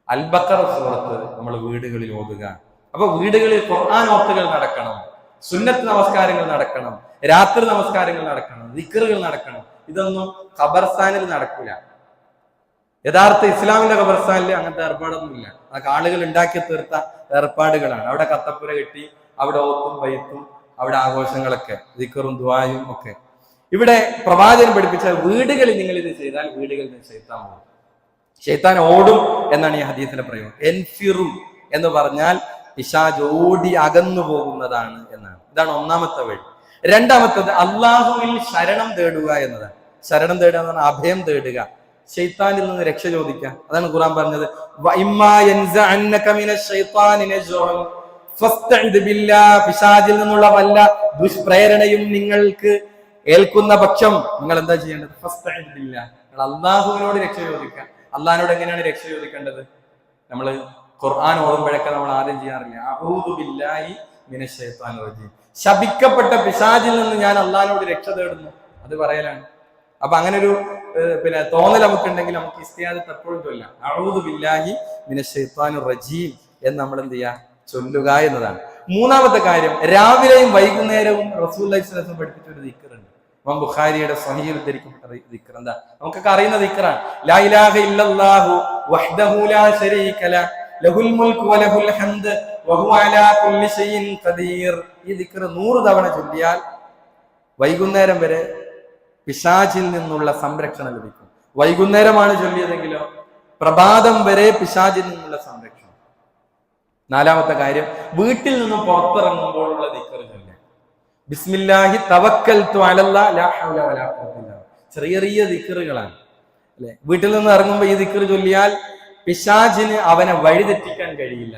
അൽ ബഖറ സൂറത്ത് നമ്മൾ വീടുകളിൽ ഓതുക. അപ്പൊ വീടുകളിൽ ഖുർആൻ ഓത്തുകൾ നടക്കണം, സുന്നത്ത് നമസ്കാരങ്ങൾ നടക്കണം, രാത്രി നമസ്കാരങ്ങൾ നടക്കണം, ദിക്റുകൾ നടക്കണം. ഇതൊന്നും ഖബർസ്ഥാനിൽ നടക്കില്ല. യഥാർത്ഥ ഇസ്ലാമിന്റെ ഖബർസ്ഥാനിൽ അങ്ങനത്തെ ഏർപ്പാടൊന്നുമില്ല. അതൊക്കെ ആളുകൾ ഉണ്ടാക്കി തീർത്ത ഏർപ്പാടുകളാണ്. അവിടെ കത്തപ്പുര കെട്ടി അവിടെ ഓത്തും വൈത്തും അവിടെ ആഘോഷങ്ങളൊക്കെ, ദിക്റും ദുആയും ഒക്കെ. ഇവിടെ പ്രവാചകൻ പഠിപ്പിച്ച വീടുകളിൽ നിങ്ങൾ ഇത് ചെയ്താൽ വീടുകളിൽ നിന്ന് ശൈത്താൻ പോകും, ശൈത്താൻ ഓടും എന്നാണ് ഈ ഹദീസിന്റെ പ്രയോഗം. എൻഫിറു എന്ന് പറഞ്ഞാൽ പിശാച് ഓടി അകന്നു പോകുന്നതാണ് എന്നാണ്. ഇതാണ് ഒന്നാമത്തെ വഴി. രണ്ടാമത്തത് അള്ളാഹുവിൽ ശരണം തേടുക എന്നതാണ്. ശരണം തേടുക എന്ന് പറഞ്ഞാൽ അഭയം തേടുക, ശൈത്താനിൽ നിന്ന് രക്ഷ ചോദിക്കുക. അതാണ് ഖുർആൻ പറഞ്ഞത്, പിശാചിൽ നിന്നുള്ള വല്ല ദുഷ്പ്രേരണയും നിങ്ങൾക്ക് ഏൽക്കുന്ന പക്ഷം നിങ്ങൾ എന്താ ചെയ്യേണ്ടത്? ഫസ്തഇദ് ബില്ലാഹ്, നിങ്ങൾ അള്ളാഹുവിനോട് രക്ഷ ചോദിക്കുക. അള്ളാഹിനോട് എങ്ങനെയാണ് രക്ഷ ചോദിക്കേണ്ടത്? നമ്മൾ ഖുർആൻ ഓതുമ്പോഴൊക്കെ നമ്മൾ ആദ്യം ചെയ്യാറില്ല, അഊദു ബില്ലാഹി മിനശ് ശൈത്താനിർ റജീം, ശപിക്കപ്പെട്ട പിശാചിൽ നിന്ന് ഞാൻ അള്ളാഹിനോട് രക്ഷ തേടുന്നു, അത് പറയലാണ്. അപ്പൊ അങ്ങനെ ഒരു തോന്നൽ നമുക്കുണ്ടെങ്കിൽ നമുക്ക് ഇസ്തിആദത്ത് എപ്പോഴും ചൊല്ലാം, അഊദു ബില്ലാഹി മിനശ് ശൈത്താനിർ റജീം എന്ന് നമ്മൾ എന്ത് ചെയ്യുക? ചൊല്ലുക എന്നതാണ്. മൂന്നാമത്തെ കാര്യം, രാവിലെയും വൈകുന്നേരവും റസൂലുള്ളാഹി സ്വല്ലല്ലാഹു അലൈഹി വസല്ലം പഠിപ്പിച്ച ഒരു ദിക്റുണ്ട്. ഇമാം ബുഖാരിയുടെ സ്വഹീഹിൽ ഉദ്ധരിക്കപ്പെട്ട ദിക്ർ എന്താ? നമുക്കൊക്കെ അറിയുന്ന ദിക്റാണ്. ലാ ഇലാഹ ഇല്ലല്ലാഹു വഹ്ദഹു ലാ ശരീക ലഹു ലഹുൽ മുൽക്കു വലഹുൽ ഹംദ് വഹുവ അലാ കുല്ലി ഷൈഇൻ ഖദീർ. ഈ ദിക്ർ 100 തവണ ചൊല്ലിയാൽ വൈകുന്നേരം വരെ പിശാചിൽ നിന്നുള്ള സംരക്ഷണം ലഭിക്കും. വൈകുന്നേരമാണ് ചൊല്ലിയതെങ്കിലോ പ്രഭാതം വരെ പിശാചിൽ നിന്നുള്ള സംരക്ഷണം. നാലാമത്തെ കാര്യം, വീട്ടിൽ നിന്നും പുറത്തിറങ്ങുമ്പോഴുള്ള ദിക്ർ ചൊല്ലുക. ബിസ്മില്ലാഹി തവക്കൽതു അലല്ലാഹ് ലാ ഹൗല വലാ ഖുവത ഇല്ലാ ബില്ലാഹ്. ചെറിയ ചെറിയ ദിക്റുകളാണ് അല്ലെ. വീട്ടിൽ നിന്ന് ഇറങ്ങുമ്പോൾ ഈ ദിക്ർ ചൊല്ലിയാൽ പിശാചിന് അവനെ വഴിതെറ്റിക്കാൻ കഴിയില്ല.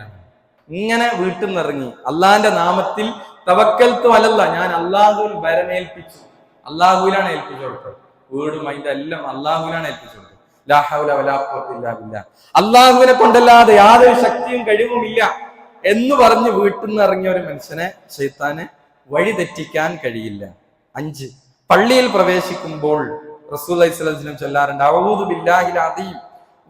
ഇങ്ങനെ വീട്ടിൽ നിന്ന് ഇറങ്ങി അള്ളാഹിന്റെ നാമത്തിൽ തവക്കൽതു അലല്ലാഹ്, ഞാൻ അള്ളാഹുവിൽ ഭരമേൽപ്പിച്ചു, അള്ളാഹുവിലാണ് ഏൽപ്പിച്ചു കൊടുത്തത്. വീടും അതിന്റെ എല്ലാം അള്ളാഹുവിലാണ് ഏൽപ്പിച്ചു കൊടുത്തത്. ലാ ഹൗല വലാ ഖുവത ഇല്ലാ ബില്ലാഹ്, അള്ളാഹുവിനെ കൊണ്ടല്ലാതെ യാതൊരു ശക്തിയും കഴിവുമില്ല എന്ന് പറഞ്ഞ് വീട്ടിൽ നിന്ന് ഇറങ്ങിയ ഒരു മനുഷ്യനെ ശൈത്താന് വഴിതെറ്റിക്കാൻ കഴിയില്ല. 5, പള്ളിയിൽ പ്രവേശിക്കുമ്പോൾ റസൂലുള്ളാഹി സ്വല്ലല്ലാഹു അലൈഹി വസല്ലം ചൊല്ലാറുണ്ട്, അഊദു ബില്ലാഹിൽ അദീം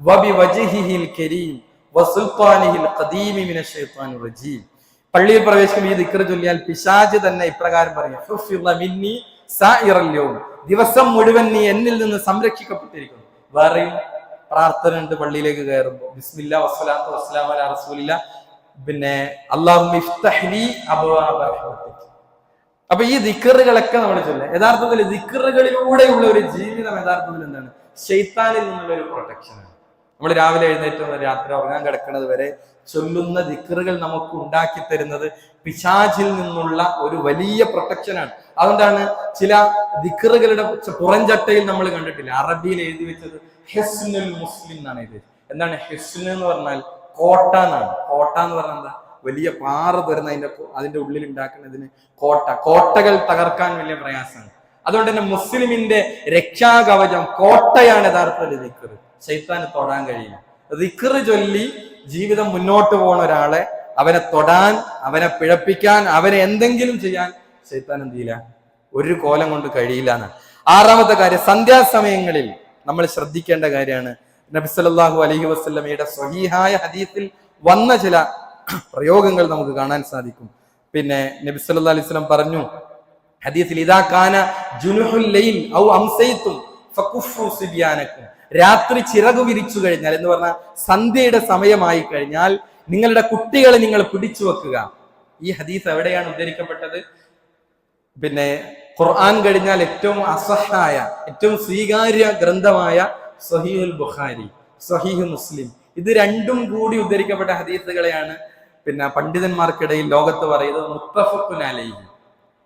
വബിവജ്ഹിഹിൽ കരീം വസുൽത്താനിഹിൽ ഖദീം മിനശ് ശൈത്താനിർ റജീം. പള്ളിയിൽ പ്രവേശിക്കുമ്പോൾ ഈ ദിക്ർ ചൊല്ലിയാൽ പിശാച് തന്നെ ഇപ്രകാരം പറയും, ഹുഫിള മിന്നി സായിറൽ യൗം, ദിവസം മുഴുവൻ നീ എന്നിൽ നിന്ന് സംരക്ഷിക്കപ്പെട്ടിരിക്കുന്നു. വേറെയും പ്രാർത്ഥന ഉണ്ട് പള്ളിയിലേക്ക് കയറുമ്പോൾ, ബിസ്മില്ലാ വസ്സലാത്തു വസ്സലാമു അലാ റസൂലില്ലാ, പിന്നെ അല്ലാഹുമ്മ ഇഫ്തഹ് ലീ അബ്വാബ റഹ്മതിക്. അപ്പൊ ഈ ദിക്റുകളൊക്കെ നമ്മൾ ചൊല്ലുക. യഥാർത്ഥത്തിൽ ദിക്റുകളിലൂടെയുള്ള ഒരു ജീവിതം യഥാർത്ഥത്തിൽ എന്താണ്? ശൈത്താനിൽ നിന്നുള്ള ഒരു പ്രൊട്ടക്ഷനാണ്. നമ്മൾ രാവിലെ എഴുന്നേറ്റ് രാത്രി ഉറങ്ങാൻ കിടക്കുന്നത് വരെ ചൊല്ലുന്ന ദിക്റുകൾ നമുക്ക് ഉണ്ടാക്കി തരുന്നത് പിശാചിൽ നിന്നുള്ള ഒരു വലിയ പ്രൊട്ടക്ഷനാണ്. അതുകൊണ്ടാണ് ചില ദിക്റുകളുടെ പുറംചട്ടയിൽ നമ്മൾ കണ്ടിട്ടില്ല, അറബിയിൽ എഴുതി വെച്ചത് ഹിസ്നുൽ മുസ്ലിം എന്നാണ് എഴുതി. എന്താണ് ഹിസ്ന് എന്ന് പറഞ്ഞാൽ? കോട്ട എന്നാണ്. കോട്ട എന്ന് പറഞ്ഞാൽ എന്താ? വലിയ പാറ തുറന്ന് അതിന്റെ ഉള്ളിൽ ഉണ്ടാക്കുന്നതിന് കോട്ട. കോട്ടകൾ തകർക്കാൻ വലിയ പ്രയാസമാണ്. അതുകൊണ്ട് തന്നെ മുസ്ലിമിന്റെ രക്ഷാകവചം കോട്ടയാണ് യഥാർത്ഥത്തിൽ ദിക്ർ. ശൈത്താന് തൊടാൻ കഴിയില്ല. ദിക്ർ ചൊല്ലി ജീവിതം മുന്നോട്ട് പോകുന്ന ഒരാളെ അവനെ തൊടാൻ, അവനെ പിഴപ്പിക്കാൻ, അവനെ എന്തെങ്കിലും ചെയ്യാൻ ശൈത്താൻ എന്ത് ചെയ്യില്ല, ഒരു കോലം കൊണ്ട് കഴിയില്ല എന്നാണ്. 6ാമത്തെ കാര്യം, സന്ധ്യാസമയങ്ങളിൽ നമ്മൾ ശ്രദ്ധിക്കേണ്ട കാര്യമാണ്. നബി സല്ലല്ലാഹു അലൈഹി വസല്ലമയുടെ സ്വഹീഹായ ഹദീസിൽ വന്ന ചില പ്രയോഗങ്ങൾ നമുക്ക് കാണാൻ സാധിക്കും. പിന്നെ നബി സല്ലല്ലാഹു അലൈഹി വസല്ലം പറഞ്ഞു ഹദീസിൽ, ഇദാ കാന ജുനുഹുൽ ലൈൽ ഔ അംസൈതും ഫകുഫു സിബ്യാനകും, രാത്രി ചിറകു വിരിച്ചു കഴിഞ്ഞാൽ എന്ന് പറഞ്ഞാൽ സന്ധ്യയുടെ സമയമായി കഴിഞ്ഞാൽ നിങ്ങളുടെ കുട്ടികളെ നിങ്ങൾ പിടിച്ചു വെക്കുക. ഈ ഹദീസ് എവിടെയാണ് ഉദ്ധരിക്കപ്പെട്ടത്? പിന്നെ ഖുർആൻ കഴിഞ്ഞാൽ ഏറ്റവും അസഹായ, ഏറ്റവും സ്വീകാര്യ ഗ്രന്ഥമായ സ്വഹീഹുൽ ബുഖാരി, സ്വഹീഹ് മുസ്ലിം, ഇത് രണ്ടും കൂടി ഉദ്ധരിക്കപ്പെട്ട ഹദീസുകളെയാണ് പിന്നെ പണ്ഡിതന്മാർക്കിടയിൽ ലോകത്ത് പറയുന്നത് മുത്തഫഖുൻ അലൈഹി,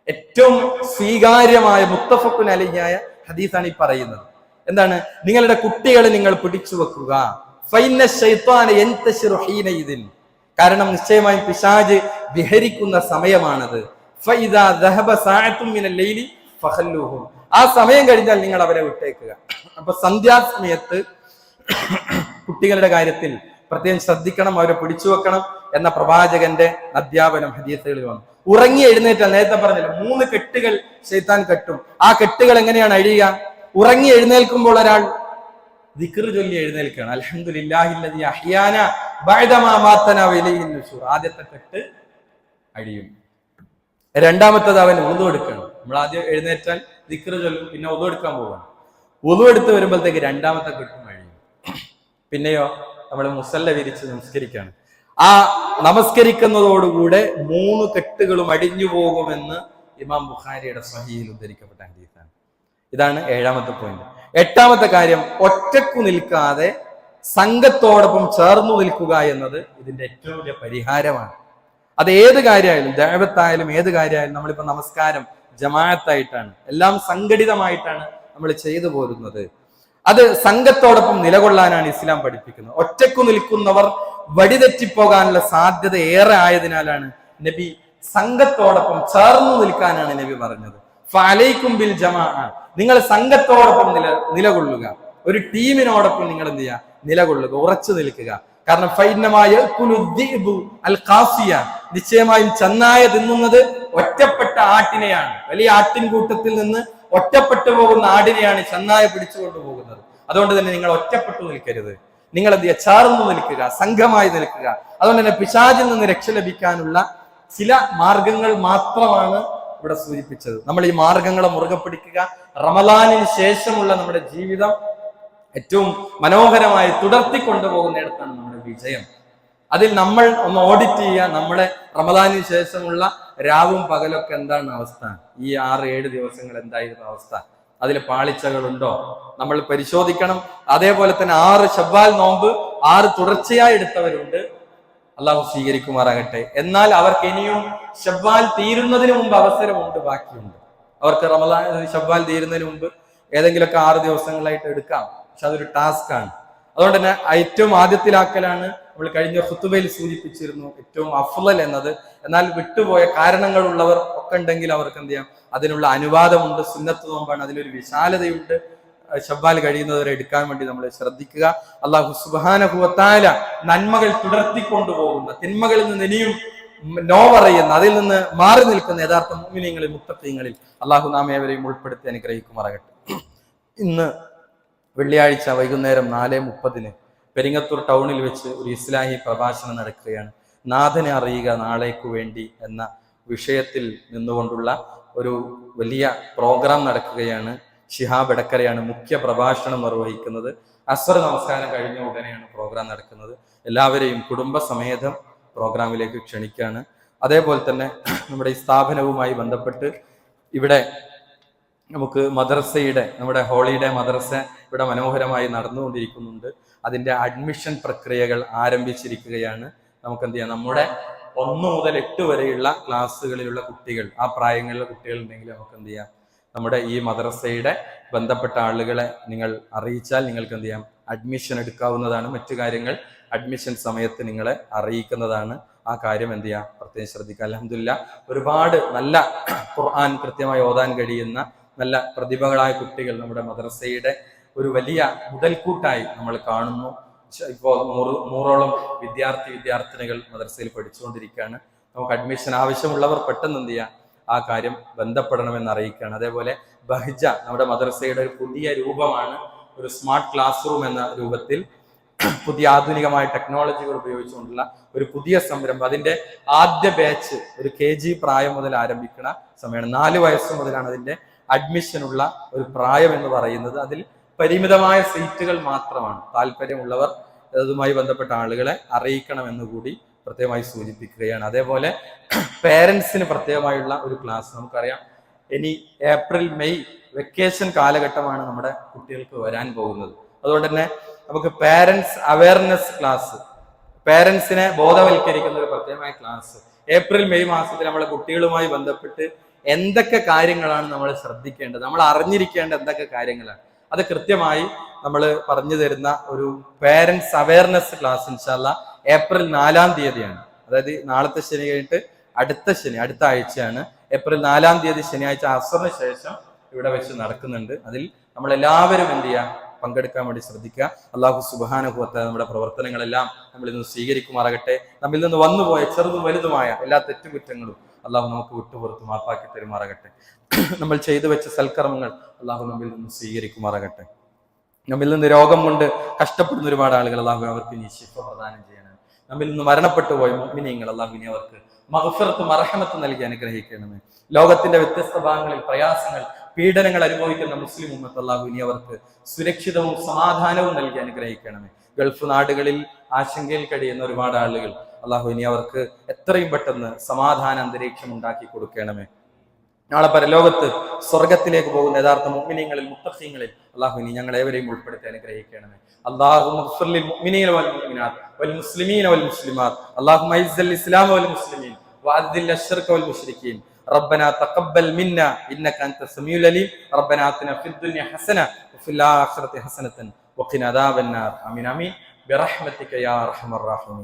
ഏറ്റവും സ്വീകാര്യമായ മുത്തഫഖുൻ അലൈഹിയായ ഹദീസാണ് ഈ പറയുന്നത്. എന്താണ്? നിങ്ങളുടെ കുട്ടികളെ നിങ്ങൾ പിടിച്ചു വെക്കുക. കാരണം നിശ്ചയമായും പിശാച് വിഹരിക്കുന്ന സമയമാണത്. ആ സമയം കഴിഞ്ഞാൽ നിങ്ങൾ അവരെ വിട്ടേക്കുക. അപ്പൊ സന്ധ്യാസമയത്ത് കുട്ടികളുടെ കാര്യത്തിൽ പ്രത്യേകം ശ്രദ്ധിക്കണം, അവരെ പിടിച്ചു വെക്കണം എന്ന പ്രവാചകന്റെ അധ്യാപനം ഹദീസുകളിൽ വന്നു. ഉറങ്ങി എഴുന്നേറ്റാൽ, നേരത്തെ പറഞ്ഞില്ല 3 കെട്ടുകൾ ശൈത്താൻ കെട്ടും. ആ കെട്ടുകൾ എങ്ങനെയാണ് അഴിയുക? ഉറങ്ങി എഴുന്നേൽക്കുമ്പോൾ ഒരാൾ ദിക്ർ ചൊല്ലി എഴുന്നേൽക്കുകയാണ്. അൽഹംദുലില്ലാഹില്ലദീ അഹ്യാന ബഅദമാ മാതനാ വഇലൈഹിൻ നുശൂർ. ആദ്യത്തെ കെട്ട് അഴിയും. രണ്ടാമത്തേത് അവൻ വുളു എടുക്കണം. നമ്മൾ ആദ്യം എഴുന്നേറ്റാൽ ദിക്ർ ചൊല്ലും, പിന്നെ വുളു എടുക്കാൻ പോവാണ്. വുളു എടുത്ത് വരുമ്പോഴത്തേക്ക് രണ്ടാമത്തെ കെട്ടും അഴിയും. പിന്നെയോ നമ്മൾ മുസല്ല വിരിച്ച് നമസ്കരിക്കുകയാണ്. ആ നമസ്കരിക്കുന്നതോടുകൂടെ 3 കെട്ടുകളും അടിഞ്ഞു പോകുമെന്ന് ഇമാം ബുഖാരിയുടെ സ്വഹീഹിൽ ഉദ്ധരിക്കപ്പെട്ട ഹദീസാണ്. ഇതാണ് 7ാമത്തെ പോയിന്റ്. 8ാമത്തെ കാര്യം, ഒറ്റക്കു നിൽക്കാതെ സംഘത്തോടൊപ്പം ചേർന്നു നിൽക്കുക എന്നത് ഇതിന്റെ ഏറ്റവും വലിയ പരിഹാരമാണ്. അത് ഏത് കാര്യമായാലും, ദഅവത്തായാലും ഏത് കാര്യമായാലും, നമ്മളിപ്പോ നമസ്കാരം ജമാഅത്തായിട്ടാണ്, എല്ലാം സംഘടിതമായിട്ടാണ് നമ്മൾ ചെയ്തു പോരുന്നത്. അത് സംഘത്തോടൊപ്പം നിലകൊള്ളാനാണ് ഇസ്ലാം പഠിപ്പിക്കുന്നത്. ഒറ്റക്കു നിൽക്കുന്നവർ വഴിതെറ്റിപ്പോകാനുള്ള സാധ്യത ഏറെ ആയതിനാലാണ് നബി സംഘത്തോടൊപ്പം ചേർന്നു നിൽക്കാനാണ് നബി പറഞ്ഞത്. ഫഅലൈക്കും ബിൽ ജമാഅ, നിങ്ങൾ സംഘത്തോടൊപ്പം നിലകൊള്ളുക, ഒരു ടീമിനോടൊപ്പം നിങ്ങൾ എന്ത് ചെയ്യുക? നിലകൊള്ളുക, ഉറച്ചു നിൽക്കുക. കാരണം നിശ്ചയമായും ചെന്നായ തിന്നുന്നത് ഒറ്റപ്പെട്ട ആട്ടിനെയാണ്. വലിയ ആട്ടിൻകൂട്ടത്തിൽ നിന്ന് ഒറ്റപ്പെട്ടു പോകുന്ന ആടിനെയാണ് ചെന്നായ പിടിച്ചുകൊണ്ടു പോകുന്നത്. അതുകൊണ്ട് തന്നെ നിങ്ങൾ ഒറ്റപ്പെട്ടു നിൽക്കരുത്, നിങ്ങൾ എന്ത് ചെയ്യുക? ചേർന്നു നിൽക്കുക, സംഘമായി നിൽക്കുക. അതുകൊണ്ട് തന്നെ പിശാചിൽ നിന്ന് രക്ഷ ലഭിക്കാനുള്ള ചില മാർഗങ്ങൾ മാത്രമാണ് ഇവിടെ സൂചിപ്പിച്ചത്. നമ്മൾ ഈ മാർഗങ്ങളെ മുറുകെ പിടിക്കുക. റമളാനിന് ശേഷമുള്ള നമ്മുടെ ജീവിതം ഏറ്റവും മനോഹരമായി തുടർത്തിക്കൊണ്ടുപോകുന്നിടത്താണ് നമ്മുടെ വിജയം. അതിൽ നമ്മൾ ഒന്ന് ഓഡിറ്റ് ചെയ്യുക. നമ്മുടെ റമളാനിന് ശേഷമുള്ള രാവും പകലൊക്കെ എന്താണ് അവസ്ഥ? ഈ 6-7 ദിവസങ്ങൾ എന്തായിരുന്നു അവസ്ഥ? അതിൽ പാളിച്ചകളുണ്ടോ നമ്മൾ പരിശോധിക്കണം. അതേപോലെ തന്നെ 6 ശവ്വാൽ നോമ്പ് 6 തുടർച്ചയായി എടുത്തവരുണ്ട്, അള്ളാഹു സ്വീകരിക്കുമാറാകട്ടെ. എന്നാൽ അവർക്ക് ഇനിയും ശവ്വാൽ തീരുന്നതിന് മുമ്പ് അവസരമുണ്ട്, ബാക്കിയുണ്ട്. അവർക്ക് റമളാൻ ശവ്വാൽ തീരുന്നതിന് മുമ്പ് ഏതെങ്കിലുമൊക്കെ 6 ദിവസങ്ങളായിട്ട് എടുക്കാം. പക്ഷെ അതൊരു ടാസ്ക് ആണ്. അതുകൊണ്ട് തന്നെ ഏറ്റവും ആദ്യത്തിലാക്കലാണ് നമ്മൾ കഴിഞ്ഞ ഖുതുബയിൽ സൂചിപ്പിച്ചിരുന്നു ഏറ്റവും അഫ്ളൽ എന്നത്. എന്നാൽ വിട്ടുപോയ കാരണങ്ങളുള്ളവർ ഒക്കെ ഉണ്ടെങ്കിൽ അവർക്ക് എന്ത് ചെയ്യാം? അതിനുള്ള അനുവാദമുണ്ട്. സുന്നത്ത് നോമ്പാണ്, അതിലൊരു വിശാലതയുണ്ട്. ശവ്വാൽ കഴിയുന്നവരെ എടുക്കാൻ വേണ്ടി നമ്മൾ ശ്രദ്ധിക്കുക. അല്ലാഹു സുബ്ഹാനഹു വ തആല നന്മകൾ തുടർത്തിക്കൊണ്ടുപോകുന്ന, തിന്മകളിൽ നിന്ന് ഇനിയും നോ പറയുന്ന, അതിൽ നിന്ന് മാറി നിൽക്കുന്ന യഥാർത്ഥ മുഅ്മിനീങ്ങളിൽ, മുത്തഖീങ്ങളിൽ അല്ലാഹു നാം ഏവരെയും ഉൾപ്പെടുത്തി അനുഗ്രഹിക്കുമാറാകട്ടെ. ഇന്ന് വെള്ളിയാഴ്ച വൈകുന്നേരം 4:30 പെരിങ്ങത്തൂർ ടൗണിൽ വെച്ച് ഒരു ഇസ്ലാഹി പ്രഭാഷണം നടക്കുകയാണ്. നാഥനെ അറിയുക നാളേക്കു വേണ്ടി എന്ന വിഷയത്തിൽ നിന്നുകൊണ്ടുള്ള ഒരു വലിയ പ്രോഗ്രാം നടക്കുകയാണ്. ഷിഹാബ് എടക്കരയാണ് മുഖ്യ പ്രഭാഷണം നിർവഹിക്കുന്നത്. അസ്ർ നമസ്കാരം കഴിഞ്ഞ ഉടനെയാണ് പ്രോഗ്രാം നടക്കുന്നത്. എല്ലാവരെയും കുടുംബസമേതം പ്രോഗ്രാമിലേക്ക് ക്ഷണിക്കുകയാണ്. അതേപോലെ തന്നെ നമ്മുടെ ഈ സ്ഥാപനവുമായി ബന്ധപ്പെട്ട് ഇവിടെ നമുക്ക് മദ്രസയുടെ, നമ്മുടെ ഹോളിഡേ മദ്രസ ഇവിടെ മനോഹരമായി നടന്നുകൊണ്ടിരിക്കുന്നുണ്ട്. അതിൻ്റെ അഡ്മിഷൻ പ്രക്രിയകൾ ആരംഭിച്ചിരിക്കുകയാണ്. നമുക്ക് എന്ത് ചെയ്യാം? നമ്മുടെ 1 മുതൽ 8 വരെയുള്ള ക്ലാസ്സുകളിലുള്ള കുട്ടികൾ, ആ പ്രായങ്ങളിലുള്ള കുട്ടികൾ ഉണ്ടെങ്കിൽ നമുക്ക് എന്ത് ചെയ്യാം? നമ്മുടെ ഈ മദ്രസയുടെ ബന്ധപ്പെട്ട ആളുകളെ നിങ്ങൾ അറിയിച്ചാൽ നിങ്ങൾക്ക് എന്ത് ചെയ്യാം? അഡ്മിഷൻ എടുക്കാവുന്നതാണ്. മറ്റു കാര്യങ്ങൾ അഡ്മിഷൻ സമയത്ത് നിങ്ങളെ അറിയിക്കുന്നതാണ്. ആ കാര്യം എന്ത് ചെയ്യാം? പ്രത്യേകം ശ്രദ്ധിക്കുക. അൽഹംദുലില്ലാഹ് ഒരുപാട് നല്ല ഖുർആൻ കൃത്യമായി ഓതാൻ കഴിയുന്ന നല്ല പ്രതിഭകളായ കുട്ടികൾ നമ്മുടെ മദ്രസയുടെ ഒരു വലിയ മുതൽക്കൂട്ടായി നമ്മൾ കാണുന്നു. ഇപ്പോൾ 100ഓളം വിദ്യാർത്ഥിനികൾ മദ്രസയിൽ പഠിച്ചുകൊണ്ടിരിക്കുകയാണ്. നമുക്ക് അഡ്മിഷൻ ആവശ്യമുള്ളവർ പെട്ടെന്ന് എന്ത് ചെയ്യാം? ആ കാര്യം ബന്ധപ്പെടണമെന്ന് അറിയിക്കുകയാണ്. അതേപോലെ ബഹ്ജ നമ്മുടെ മദ്രസയുടെ ഒരു പുതിയ രൂപമാണ്. ഒരു സ്മാർട്ട് ക്ലാസ് റൂം എന്ന രൂപത്തിൽ പുതിയ ആധുനികമായ ടെക്നോളജികൾ ഉപയോഗിച്ചുകൊണ്ടുള്ള ഒരു പുതിയ സംരംഭം. അതിന്റെ ആദ്യ ബാച്ച് ഒരു KG പ്രായം മുതൽ ആരംഭിക്കുന്ന സമയമാണ്. 4 വയസ്സ് മുതലാണ് അതിന്റെ അഡ്മിഷനുള്ള ഒരു പ്രായം എന്ന് പറയുന്നത്. അതിൽ പരിമിതമായ സീറ്റുകൾ മാത്രമാണ്. താല്പര്യമുള്ളവർ അതുമായി ബന്ധപ്പെട്ട ആളുകളെ അറിയിക്കണമെന്ന് കൂടി പ്രത്യേകമായി സൂചിപ്പിക്കുകയാണ്. അതേപോലെ പേരൻസിന് പ്രത്യേകമായുള്ള ഒരു ക്ലാസ്. നമുക്കറിയാം ഇനി ഏപ്രിൽ മെയ് വെക്കേഷൻ കാലഘട്ടമാണ് നമ്മുടെ കുട്ടികൾക്ക് വരാൻ പോകുന്നത്. അതുകൊണ്ട് തന്നെ നമുക്ക് പേരൻസ് അവയർനെസ് ക്ലാസ്, പേരൻസിനെ ബോധവൽക്കരിക്കുന്ന ഒരു പ്രത്യേകമായ ക്ലാസ് ഏപ്രിൽ മെയ് മാസത്തിൽ നമ്മളെ കുട്ടികളുമായി ബന്ധപ്പെട്ട് എന്തൊക്കെ കാര്യങ്ങളാണ് നമ്മൾ ശ്രദ്ധിക്കേണ്ടത്, നമ്മൾ അറിഞ്ഞിരിക്കേണ്ട എന്തൊക്കെ കാര്യങ്ങളാണ്, അത് കൃത്യമായി നമ്മൾ പറഞ്ഞു തരുന്ന ഒരു പേരൻസ് അവയർനെസ് ക്ലാസ് ഇൻഷാല്ല ഏപ്രിൽ 4-ാം തീയതിയാണ്. അതായത് നാളത്തെ ശനി കഴിഞ്ഞിട്ട് അടുത്ത ആഴ്ചയാണ് ഏപ്രിൽ 4-ാം തീയതി ശനിയാഴ്ച അസറിന് ശേഷം ഇവിടെ വെച്ച് നടക്കുന്നുണ്ട്. അതിൽ നമ്മൾ എല്ലാവരും എന്ത് ചെയ്യുക, പങ്കെടുക്കാൻ വേണ്ടി ശ്രദ്ധിക്കുക. അള്ളാഹു സുബ്ഹാനഹു വ തആല നമ്മുടെ പ്രവർത്തനങ്ങളെല്ലാം നമ്മളിൽ നിന്ന് സ്വീകരിക്കുമാറാകട്ടെ. നമ്മിൽ നിന്ന് വന്നുപോയ ചെറുതും വലുതുമായ എല്ലാ തെറ്റുകുറ്റങ്ങളും അള്ളാഹു നമുക്ക് വിട്ടുപുറത്ത് മാപ്പാക്കി തരുമാറാകട്ടെ. നമ്മൾ ചെയ്തു വെച്ച സൽക്കർമ്മങ്ങൾ അള്ളാഹു നമ്മിൽ നിന്ന് സ്വീകരിക്കുമാറാകട്ടെ. നമ്മിൽ നിന്ന് രോഗം കൊണ്ട് കഷ്ടപ്പെടുന്ന ഒരുപാട് ആളുകൾ അള്ളാഹു അവർക്ക് നീ ശിഫ പ്രദാനം ചെയ്യണം. നമ്മിൽ നിന്ന് മരണപ്പെട്ടു പോയ മുഅ്മിനീങ്ങൾ അള്ളാഹു ഇനി അവർക്ക് മഗ്ഫിറത്തും റഹ്മത്തും നൽകി അനുഗ്രഹിക്കണമേ. ലോകത്തിന്റെ വ്യത്യസ്ത ഭാഗങ്ങളിൽ പ്രയാസങ്ങൾ, പീഡനങ്ങൾ അനുഭവിക്കുന്ന മുസ്ലിം ഉമ്മത്ത് അള്ളാഹു ഇനി അവർക്ക് സുരക്ഷിതവും സമാധാനവും നൽകി അനുഗ്രഹിക്കണമേ. ഗൾഫ് നാടുകളിൽ ആശങ്കയിൽ കഴിയുന്ന ഒരുപാട് ആളുകൾ അള്ളാഹു ഇനി അവർക്ക് എത്രയും പെട്ടെന്ന് സമാധാന അന്തരീക്ഷം ഉണ്ടാക്കി കൊടുക്കണമേ. നാളെ പരലോകത്ത് സ്വർഗത്തിലേക്ക് പോകുന്ന യഥാർത്ഥ മുഅ്മിനീങ്ങളിൽ മുത്തഖീങ്ങളിൽ അള്ളാഹു ഇനി ഞങ്ങളേവരെയും ഉൾപ്പെടുത്തി അനുഗ്രഹിക്കണമേ. അല്ലാഹുമ്മ ഗ്ഫിർ ലിൽ മുഅ്മിനീന വൽ മുഅ്മിനാത്ത് വൽ മുസ്ലിമീന വൽ മുസ്ലിമാത്ത് അല്ലാഹുമ്മ അഇസ്സൽ ഇസ്ലാമ വൽ മുസ്ലിമീൻ വഅദ്ദിൽ അശ്ശിർക വൽ മുശ്രിക്കീൻ ربنا تقبل منا انك انت السميع العليم ربنا آتنا في الدنيا حسنه وفي الاخره حسنه وقنا عذاب النار امين امين برحمتك يا ارحم الراحمين.